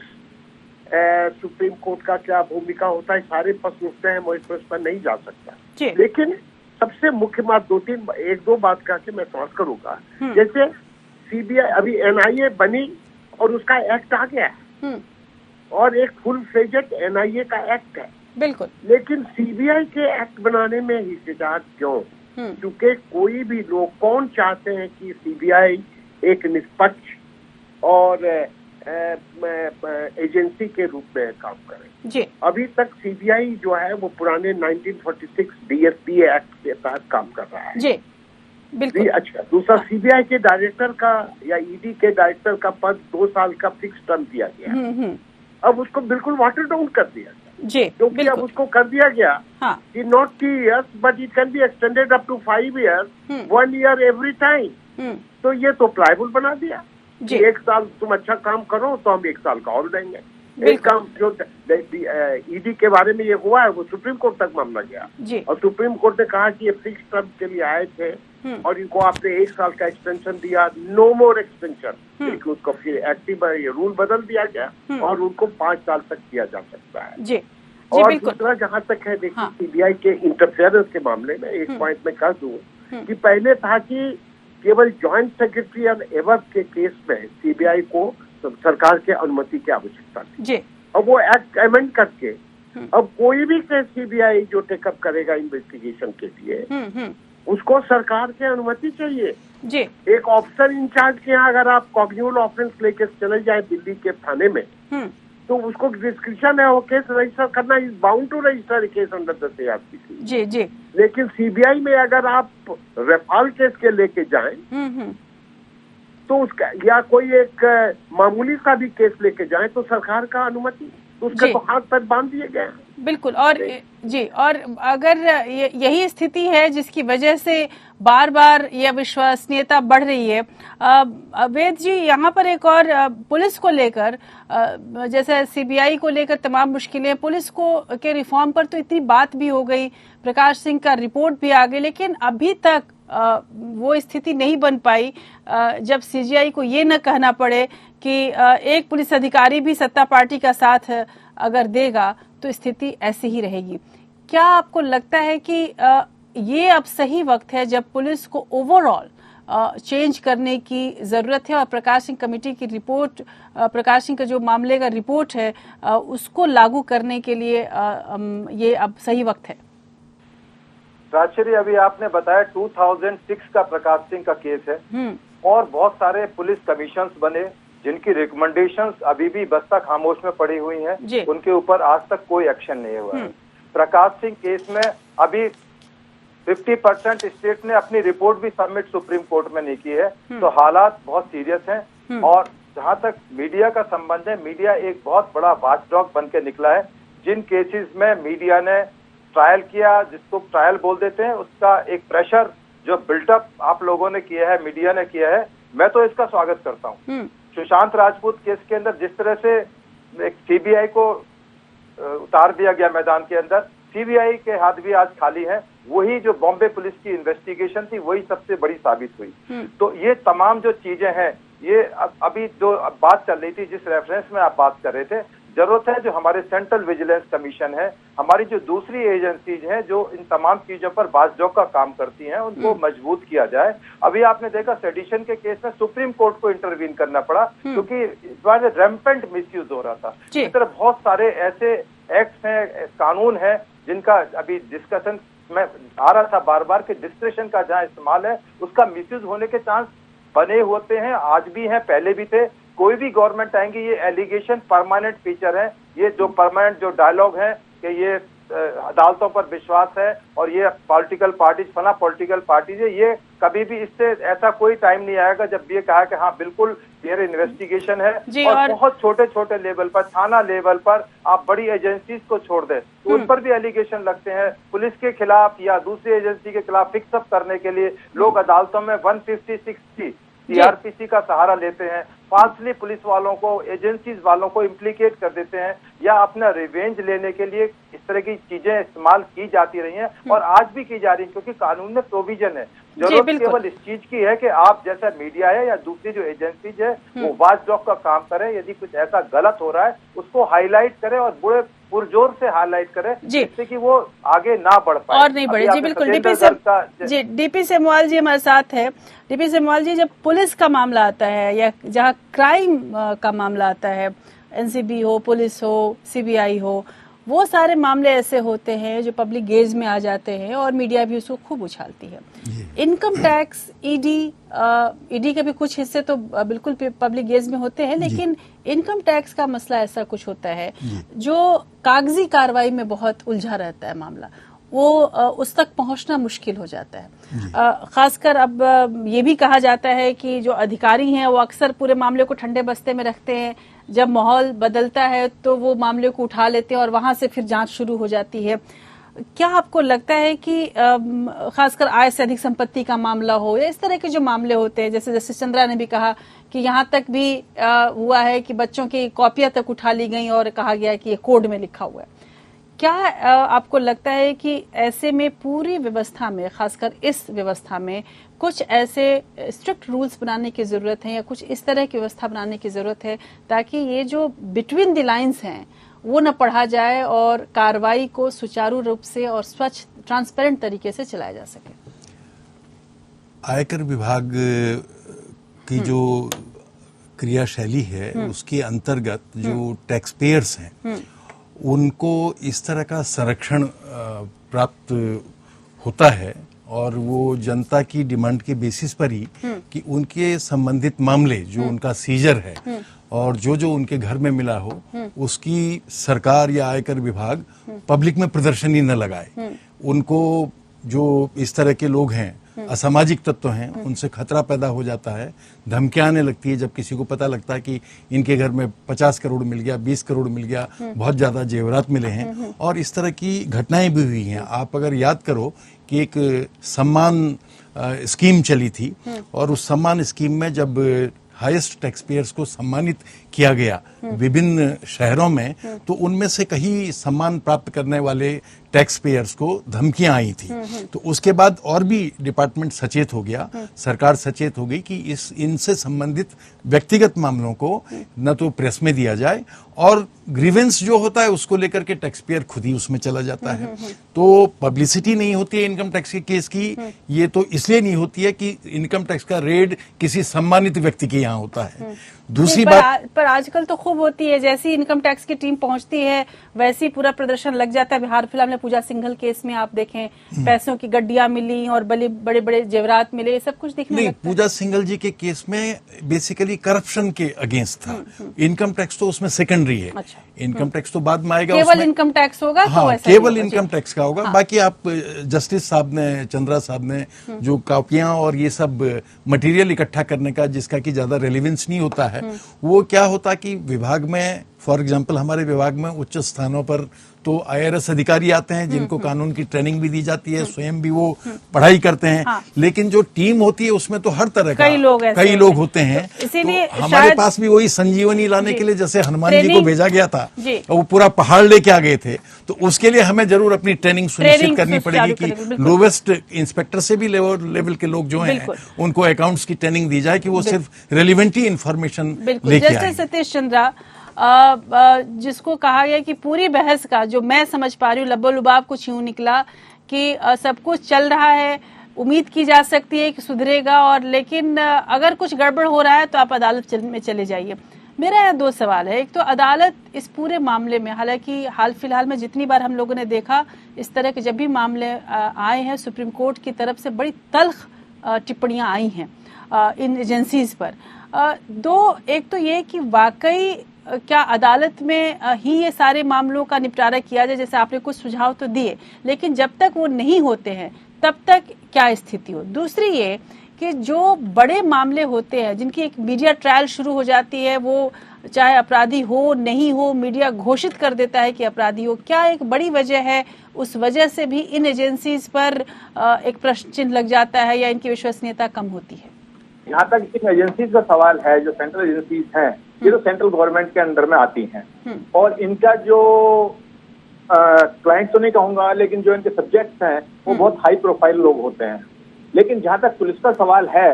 सुप्रीम कोर्ट का क्या भूमिका होता है, सारे प्रश्न उठते हैं। मैं इस पर नहीं जा सकता, लेकिन सबसे मुख्य बात एक दो बात कह के मैं समाप्त करूंगा। जैसे सीबीआई अभी एनआईए बनी और उसका एक्ट आ गया है और एक फुल फ्लेजेड एनआईए का एक्ट है, बिल्कुल, लेकिन सीबीआई के एक्ट बनाने में हिचकिचाहट क्यों? क्योंकि कोई भी लोग कौन चाहते हैं कि सीबीआई एक निष्पक्ष और एजेंसी के रूप में काम करे जी। अभी तक सीबीआई जो है वो पुराने 1946 डीएसपी एक्ट के तहत काम कर रहा है जी, बिल्कुल। अच्छा, दूसरा सीबीआई के डायरेक्टर का या ईडी के डायरेक्टर का पद 2 साल का फिक्स टर्म दिया गया, अब उसको बिल्कुल वाटर डाउन कर दिया जी, क्योंकि अब उसको कर दिया गया कि not 3 years but it can be extended up to 5 years, 1 year every time. तो ये तो प्लायबल बना दिया जी। 1 साल तुम अच्छा काम करो तो हम 1 साल का और देंगे। एक काम जो ईडी के बारे में ये हुआ है वो सुप्रीम कोर्ट तक मामला गया जी। और सुप्रीम कोर्ट ने कहा कि ये फिक्स टर्म के लिए आए थे और इनको आपने 1 साल का एक्सटेंशन दिया, नो मोर एक्सटेंशन, लेकिन उसको फिर एक्टिव रूल बदल दिया गया और उनको 5 साल तक किया जा सकता है जी। और दूसरा जहाँ तक है, देखिए सीबीआई के इंटरफेरेंस के मामले में एक पॉइंट में कह दूं कि पहले था कि केवल जॉइंट सेक्रेटरी और एवब के केस में सीबीआई को सरकार के अनुमति की आवश्यकता थी। अब वो एक्ट अमेंड करके अब कोई भी केस सीबीआई जो टेकअप करेगा इन्वेस्टिगेशन के लिए उसको सरकार की अनुमति चाहिए जी। एक ऑफिसर इंचार्ज के यहाँ अगर आप कॉग्निबल ऑफेंस लेके चले जाए दिल्ली के थाने में तो उसको डिस्क्रिप्शन है वो केस रजिस्टर करना, is bound to register case under the CrPC जी जी। लेकिन सीबीआई में अगर आप रफाल केस के लेके जाएं तो उसका या कोई एक मामूली सा भी केस लेके जाएं तो सरकार का अनुमति, तो उसका तो हाथ पर बांध दिए गए हैं बिल्कुल। और जी, और अगर यही स्थिति है जिसकी वजह से बार बार ये अविश्वसनीयता बढ़ रही है, वेद जी यहाँ पर एक और पुलिस को लेकर, जैसे सीबीआई को लेकर तमाम मुश्किलें, पुलिस को के रिफॉर्म पर तो इतनी बात भी हो गई, प्रकाश सिंह का रिपोर्ट भी आ गई, लेकिन अभी तक वो स्थिति नहीं बन पाई जब सीजीआई को ये न कहना पड़े कि एक पुलिस अधिकारी भी सत्ता पार्टी का साथ अगर देगा तो स्थिति ऐसी ही रहेगी। क्या आपको लगता है कि ये अब सही वक्त है जब पुलिस को ओवरऑल चेंज करने की जरूरत है और प्रकाश सिंह कमेटी की रिपोर्ट, प्रकाश सिंह का जो मामले का रिपोर्ट है उसको लागू करने के लिए ये अब सही वक्त है? राजश्री, अभी आपने बताया 2006 का प्रकाश सिंह का केस है और बहुत सारे पुलिस कमीशंस बने जिनकी रिकमेंडेशंस अभी भी बस्ता खामोश में पड़ी हुई हैं, उनके ऊपर आज तक कोई एक्शन नहीं हुआ है। प्रकाश सिंह केस में अभी 50% स्टेट ने अपनी रिपोर्ट भी सबमिट सुप्रीम कोर्ट में नहीं की है, तो हालात बहुत सीरियस हैं। और जहां तक मीडिया का संबंध है, मीडिया एक बहुत बड़ा वॉचडॉग बन के निकला है। जिन केसेस में मीडिया ने ट्रायल किया, जिसको ट्रायल बोल देते हैं, उसका एक प्रेशर जो बिल्टअप आप लोगों ने किया है, मीडिया ने किया है, मैं तो इसका स्वागत करता हूँ। सुशांत राजपूत केस के अंदर जिस तरह से एक सीबीआई को उतार दिया गया मैदान के अंदर, सीबीआई के हाथ भी आज खाली हैं। वही जो बॉम्बे पुलिस की इन्वेस्टिगेशन थी वही सबसे बड़ी साबित हुई। तो ये तमाम जो चीजें हैं, ये अभी जो बात चल रही थी, जिस रेफरेंस में आप बात कर रहे थे, जरूरत है जो हमारे सेंट्रल विजिलेंस कमीशन है, हमारी जो दूसरी एजेंसीज हैं जो इन तमाम चीजों पर वॉचडॉग का काम करती हैं, उनको मजबूत किया जाए। अभी आपने देखा सेडिशन के केस में सुप्रीम कोर्ट को इंटरवीन करना पड़ा क्योंकि रैम्पेंट मिसयूज हो रहा था। इस तरह बहुत सारे ऐसे एक्ट्स हैं, कानून है जिनका अभी डिस्कशन में आ रहा था बार बार कि डिस्क्रिप्शन का जहाँ इस्तेमाल है उसका मिसयूज होने के चांस बने होते हैं, आज भी हैं, पहले भी थे। कोई भी गवर्नमेंट आएंगी, ये एलिगेशन परमानेंट फीचर है, ये जो परमानेंट जो डायलॉग है कि ये अदालतों पर विश्वास है और ये पॉलिटिकल पार्टीज, फला पॉलिटिकल पार्टीज है, ये कभी भी इससे ऐसा कोई टाइम नहीं आएगा जब ये कहा कि हाँ बिल्कुल क्लियर इन्वेस्टिगेशन है। और बहुत छोटे छोटे लेवल पर, थाना लेवल पर आप बड़ी एजेंसीज को छोड़ दें तो उन पर भी एलिगेशन लगते हैं पुलिस के खिलाफ या दूसरी एजेंसी के खिलाफ फिक्सअप करने के लिए लोग अदालतों में 150-60 सीआरपीसी का सहारा लेते हैं। फाल्सली पुलिस वालों को, एजेंसीज वालों को इम्प्लीकेट कर देते हैं या अपना रिवेंज लेने के लिए इस तरह की चीजें इस्तेमाल की जाती रही हैं और आज भी की जा रही हैं, क्योंकि कानून में प्रोविजन है। जरूरत केवल इस चीज की है कि आप जैसा मीडिया है या दूसरी जो एजेंसीज है वो वॉचडॉग का काम करें, यदि कुछ ऐसा गलत हो रहा है उसको हाईलाइट करें और बुरे पुरजोर से हाईलाइट करें, जिससे कि वो आगे ना बढ़ पाए और नहीं बढ़े। जी बिल्कुल। डीपी सेमवाल जी हमारे साथ है। डीपी सेमवाल जी, जब पुलिस का मामला आता है या जहाँ क्राइम का मामला आता है, एनसीबी हो, पुलिस हो, सीबीआई हो, वो सारे मामले ऐसे होते हैं जो पब्लिक गेज में आ जाते हैं और मीडिया भी उसको खूब उछालती है। इनकम टैक्स, ईडी के भी कुछ हिस्से तो बिल्कुल पब्लिक गेज में होते हैं, लेकिन इनकम टैक्स का मसला ऐसा कुछ होता है जो कागजी कार्रवाई में बहुत उलझा रहता है मामला, वो उस तक पहुंचना मुश्किल हो जाता है। खासकर अब ये भी कहा जाता है कि जो अधिकारी हैं वो अक्सर पूरे मामले को ठंडे बस्ते में रखते हैं, जब माहौल बदलता है तो वो मामले को उठा लेते हैं और वहां से फिर जांच शुरू हो जाती है। क्या आपको लगता है कि खासकर आय से अधिक संपत्ति का मामला हो या इस तरह के जो मामले होते हैं, जैसे जस्टिस चंद्रा ने भी कहा कि यहाँ तक भी हुआ है कि बच्चों की कॉपियां तक उठा ली गई और कहा गया कि ये कोड में लिखा हुआ है, क्या आपको लगता है कि ऐसे में पूरी व्यवस्था में, खासकर इस व्यवस्था में, कुछ ऐसे स्ट्रिक्ट रूल्स बनाने की जरूरत है या कुछ इस तरह की व्यवस्था बनाने की जरूरत है ताकि ये जो बिटवीन द लाइंस हैं वो न पढ़ा जाए और कार्रवाई को सुचारू रूप से और स्वच्छ, ट्रांसपेरेंट तरीके से चलाया जा सके? आयकर विभाग की जो क्रियाशैली है उसके अंतर्गत जो टैक्स पेयर्स हैं उनको इस तरह का संरक्षण प्राप्त होता है और वो जनता की डिमांड के बेसिस पर ही कि उनके संबंधित मामले जो उनका सीजर है और जो उनके घर में मिला हो उसकी सरकार या आयकर विभाग पब्लिक में प्रदर्शनी न लगाए। उनको जो इस तरह के लोग हैं, असामाजिक तत्व हैं, उनसे खतरा पैदा हो जाता है, धमकियां आने लगती है जब किसी को पता लगता है कि इनके घर में 50 करोड़ मिल गया, 20 करोड़ मिल गया, बहुत ज्यादा जेवरात मिले हैं और इस तरह की घटनाएं भी हुई हैं। आप अगर याद करो कि एक सम्मान स्कीम चली थी और उस सम्मान स्कीम में जब हाईएस्ट टैक्स पेयर्स को सम्मानित किया गया विभिन्न शहरों में, तो उनमें से कई सम्मान प्राप्त करने वाले टैक्स पेयर्स को धमकियां आई थी। तो उसके बाद और भी डिपार्टमेंट सचेत हो गया, सरकार सचेत हो गई कि इनसे संबंधित व्यक्तिगत मामलों को न तो प्रेस में दिया जाए और ग्रीवेंस जो होता है उसको लेकर के टैक्स पेयर खुद ही उसमें चला जाता है। तो पब्लिसिटी नहीं होती है इनकम टैक्स के केस की। ये तो इसलिए नहीं होती है कि इनकम टैक्स का रेड किसी सम्मानित व्यक्ति के यहाँ होता है। दूसरी बात पर आजकल तो खूब होती है, जैसी इनकम टैक्स की टीम पहुंचती है वैसी पूरा प्रदर्शन लग जाता है। बिहार फिलहाल में पूजा सिंघल केस में आप देखें, पैसों की गड्डियां मिली और बड़े बड़े जेवरात मिले, ये सब कुछ दिखने लगता है। पूजा सिंघल जी के केस में बेसिकली करप्शन के अगेंस्ट था। इनकम टैक्स तो उसमें सेकेंडरी है। अच्छा। इनकम टैक्स तो बाद में आएगा, केवल इनकम टैक्स होगा। हाँ, केवल इनकम टैक्स का होगा। बाकी आप जस्टिस साहब ने, चंद्रा साहब ने जो कॉपियां और ये सब मटेरियल इकट्ठा करने का जिसका कि ज्यादा रेलेवेंस नहीं होता है, वो क्या होता कि विभाग में, फॉर एग्जांपल हमारे विभाग में उच्च स्थानों पर तो आईआरएस अधिकारी आते हैं जिनको कानून की ट्रेनिंग भी दी जाती है, स्वयं भी वो पढ़ाई करते हैं। हाँ। लेकिन जो टीम होती है उसमें तो हर तरह का कई लोग होते हैं। इसीलिए तो हमारे पास भी वही संजीवनी लाने के लिए जैसे हनुमान जी को भेजा गया था, वो पूरा पहाड़ लेके आ गए थे, तो उसके लिए हमें जरूर अपनी ट्रेनिंग सुनिश्चित करनी पड़ेगी कि लोवेस्ट इंस्पेक्टर से भी लेवल के लोग जो हैं उनको अकाउंट्स की ट्रेनिंग दी जाए कि वो सिर्फ रेलिवेंट ही इन्फॉर्मेशन लेके आए। सतीश चंद्रा, जिसको कहा गया कि पूरी बहस का जो मैं समझ पा रही हूँ लब्बो-लुबाब कुछ यूं निकला कि सब कुछ चल रहा है, उम्मीद की जा सकती है कि सुधरेगा, और लेकिन अगर कुछ गड़बड़ हो रहा है तो आप अदालत में चले जाइए। मेरा यहाँ दो सवाल है। एक तो अदालत इस पूरे मामले में, हालांकि हाल फिलहाल में जितनी बार हम लोगों ने देखा इस तरह के जब भी मामले आए हैं, सुप्रीम कोर्ट की तरफ से बड़ी तल्ख टिप्पणियां आई हैं इन एजेंसीज पर। एक तो ये कि वाकई क्या अदालत में ही ये सारे मामलों का निपटारा किया जाए, जैसे आपने कुछ सुझाव तो दिए, लेकिन जब तक वो नहीं होते हैं तब तक क्या स्थिति हो। दूसरी ये कि जो बड़े मामले होते हैं जिनकी एक मीडिया ट्रायल शुरू हो जाती है, वो चाहे अपराधी हो नहीं हो, मीडिया घोषित कर देता है कि अपराधी हो, क्या एक बड़ी वजह है, उस वजह से भी इन एजेंसीज पर एक प्रश्न चिन्ह लग जाता है या इनकी विश्वसनीयता कम होती है? जहाँ तक इन एजेंसीज का सवाल है, जो सेंट्रल एजेंसीज हैं, ये तो सेंट्रल गवर्नमेंट के अंडर में आती हैं और इनका जो क्लाइंट तो नहीं कहूंगा, लेकिन जो इनके सब्जेक्ट्स हैं वो बहुत हाई प्रोफाइल लोग होते हैं। लेकिन जहां तक पुलिस का सवाल है,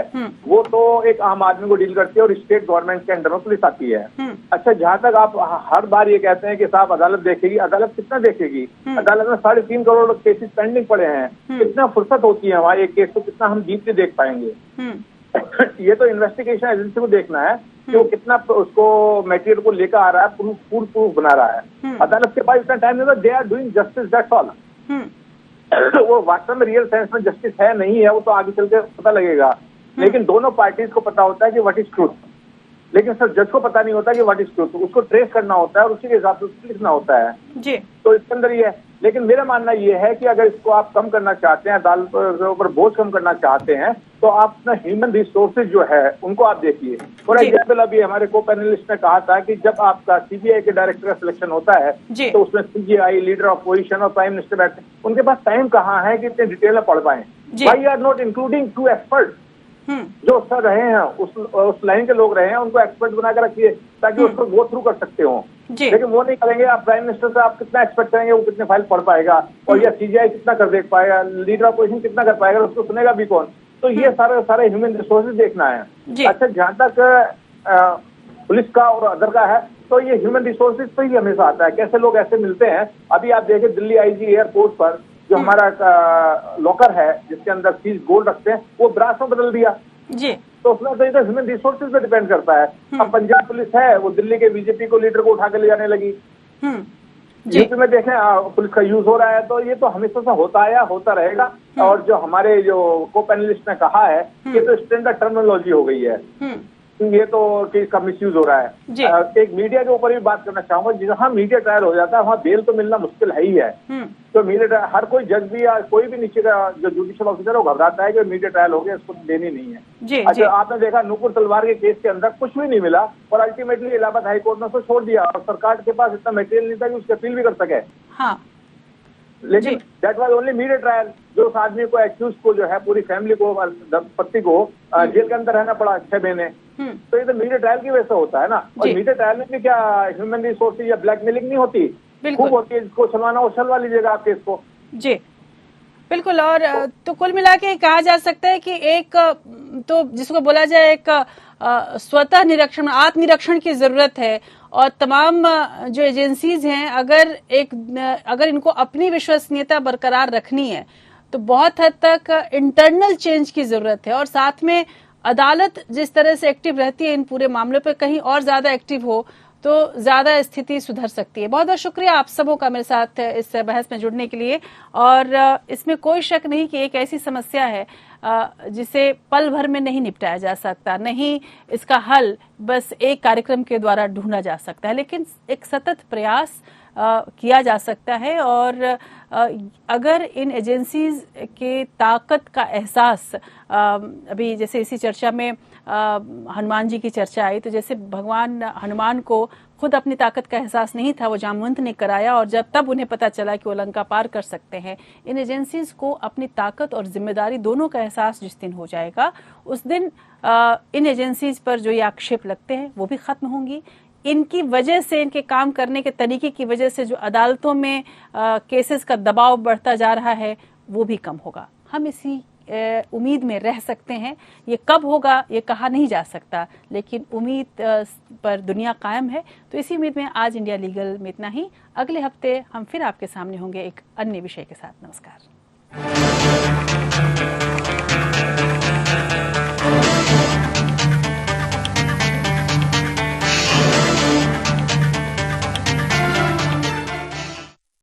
वो तो एक आम आदमी को डील करती है और स्टेट गवर्नमेंट के अंडर में पुलिस आती है। अच्छा, जहां तक आप हर बार ये कहते हैं कि साहब अदालत देखेगी, अदालत कितना देखेगी? अदालत में 3.5 करोड़ केसेस पेंडिंग पड़े हैं, कितना फुर्सत होती है वहाँ एक केस को, कितना हम जीत के देख पाएंगे? ये तो इन्वेस्टिगेशन एजेंसी को देखना है कि वो कितना उसको मटेरियल को लेकर आ रहा है, प्रूफ बना रहा है। अदालत के पास इतना टाइम नहीं होता। They are doing justice, that's all. वो वास्तव में रियल सेंस में जस्टिस है नहीं है, वो तो आगे चल के पता लगेगा। लेकिन दोनों पार्टीज को पता होता है कि व्हाट इज ट्रूथ, लेकिन सर जज को पता नहीं होता कि व्हाट इज ट्रूथ। उसको ट्रेस करना होता है और उसी के हिसाब से लिखना होता है जी। तो इसके अंदर ये है। लेकिन मेरा मानना ये है कि अगर इसको आप कम करना चाहते हैं, अदालत के ऊपर बोझ कम करना चाहते हैं, तो आप अपना ह्यूमन रिसोर्सेज जो है उनको आप देखिए। फॉर एग्जाम्पल, अभी हमारे को पैनलिस्ट ने कहा था कि जब आपका सीबीआई के डायरेक्टर का सिलेक्शन होता है तो उसमें सीजीआई, लीडर ऑफ पोजीशन और प्राइम मिनिस्टर बैठते हैं। उनके पास टाइम कहाँ है कि इतने डिटेल में पढ़ पाए? Why are not including 2 expert जो सर रहे हैं, उस लाइन के लोग रहे हैं, उनको एक्सपर्ट बनाकर रखिए ताकि उसको गो थ्रू कर सकते हो। लेकिन वो नहीं करेंगे। आप प्राइम मिनिस्टर से आप कितना एक्सपेक्ट करेंगे? वो कितने फाइल पढ़ पाएगा? और या सीजीआई कितना कर देख पाएगा? लीडर ऑफ पोजीशन कितना कर पाएगा? उसको सुनेगा भी कौन? तो ये सारे ह्यूमन रिसोर्सेज देखना है। अच्छा, जहाँ तक पुलिस का और अदर का है, तो ये ह्यूमन रिसोर्सेज पर ही हमेशा आता है। कैसे लोग ऐसे मिलते हैं? अभी आप देखें दिल्ली आईजी एयरपोर्ट पर जो हमारा लॉकर है जिसके अंदर चीज गोल्ड रखते हैं, वो ब्रास में बदल दिया जी। तो उसमें तो ह्यूमन रिसोर्सेज पे डिपेंड करता है। अब पंजाब पुलिस है, वो दिल्ली के बीजेपी को लीडर को उठा के ले जाने लगी। यूपी में देखें पुलिस का यूज हो रहा है। तो ये तो हमेशा से होता आया, होता रहेगा। और जो हमारे जो को पैनलिस्ट ने कहा है, ये तो स्टैंडर्ड टर्मिनोलॉजी हो गई है। ये तो कि इसका मिसयूज हो रहा है। एक मीडिया के ऊपर भी बात करना चाहूंगा। जहाँ मीडिया ट्रायल हो जाता है वहाँ बेल तो मिलना मुश्किल है ही है। तो मीडिया ट्रायल, हर कोई जज भी या कोई भी नीचे का जो जुडिशियल ऑफिसर है वो घबराता है कि मीडिया ट्रायल हो गया, इसको देनी नहीं है। अच्छा, आपने देखा नूपुर तलवार के केस के अंदर कुछ भी नहीं मिला और अल्टीमेटली इलाहाबाद हाईकोर्ट ने उसको छोड़ दिया और सरकार के पास इतना मटेरियल नहीं था कि उसकी अपील भी कर सके। लेकिन that was only media trial. जो उस आदमी को, एक्यूज को जो है, पूरी फैमिली को, पति को जेल के अंदर रहना पड़ा 6 महीने। तो ये तो मीडिया ट्रायल की वजह से होता है ना। और मीडिया ट्रायल में भी क्या ह्यूमन रिसोर्सेज या ब्लैकमेलिंग नहीं होती? खूब होती है। जिसको छलवाना वो छलवा लीजिएगा आप केस को जी। बिल्कुल। और तो कुल मिला के कहा जा सकता है कि एक तो जिसको बोला जाए एक स्वतः निरीक्षण, आत्मनिरीक्षण की जरूरत है। और तमाम जो एजेंसीज हैं, अगर इनको अपनी विश्वसनीयता बरकरार रखनी है तो बहुत हद तक इंटरनल चेंज की जरूरत है। और साथ में अदालत जिस तरह से एक्टिव रहती है इन पूरे मामलों पर, कहीं और ज्यादा एक्टिव हो तो ज्यादा स्थिति सुधर सकती है। बहुत बहुत शुक्रिया आप सबों का मेरे साथ इस बहस में जुड़ने के लिए। और इसमें कोई शक नहीं कि एक ऐसी समस्या है जिसे पल भर में नहीं निपटाया जा सकता, नहीं इसका हल बस एक कार्यक्रम के द्वारा ढूंढा जा सकता है, लेकिन एक सतत प्रयास किया जा सकता है। और अगर इन एजेंसीज के ताकत का एहसास, अभी जैसे इसी चर्चा में हनुमान जी की चर्चा आई, तो जैसे भगवान हनुमान को खुद अपनी ताकत का एहसास नहीं था, वो जामवंत ने कराया और जब तब उन्हें पता चला कि वो लंका पार कर सकते हैं। इन एजेंसीज को अपनी ताकत और जिम्मेदारी दोनों का एहसास जिस दिन हो जाएगा, उस दिन इन एजेंसीज पर जो ये आक्षेप लगते हैं वो भी खत्म होंगी। इनकी वजह से, इनके काम करने के तरीके की वजह से जो अदालतों में केसेस का दबाव बढ़ता जा रहा है वो भी कम होगा। हम इसी उम्मीद में रह सकते हैं। ये कब होगा ये कहा नहीं जा सकता, लेकिन उम्मीद पर दुनिया कायम है। तो इसी उम्मीद में आज इंडिया लीगल में इतना ही। अगले हफ्ते हम फिर आपके सामने होंगे एक अन्य विषय के साथ। नमस्कार।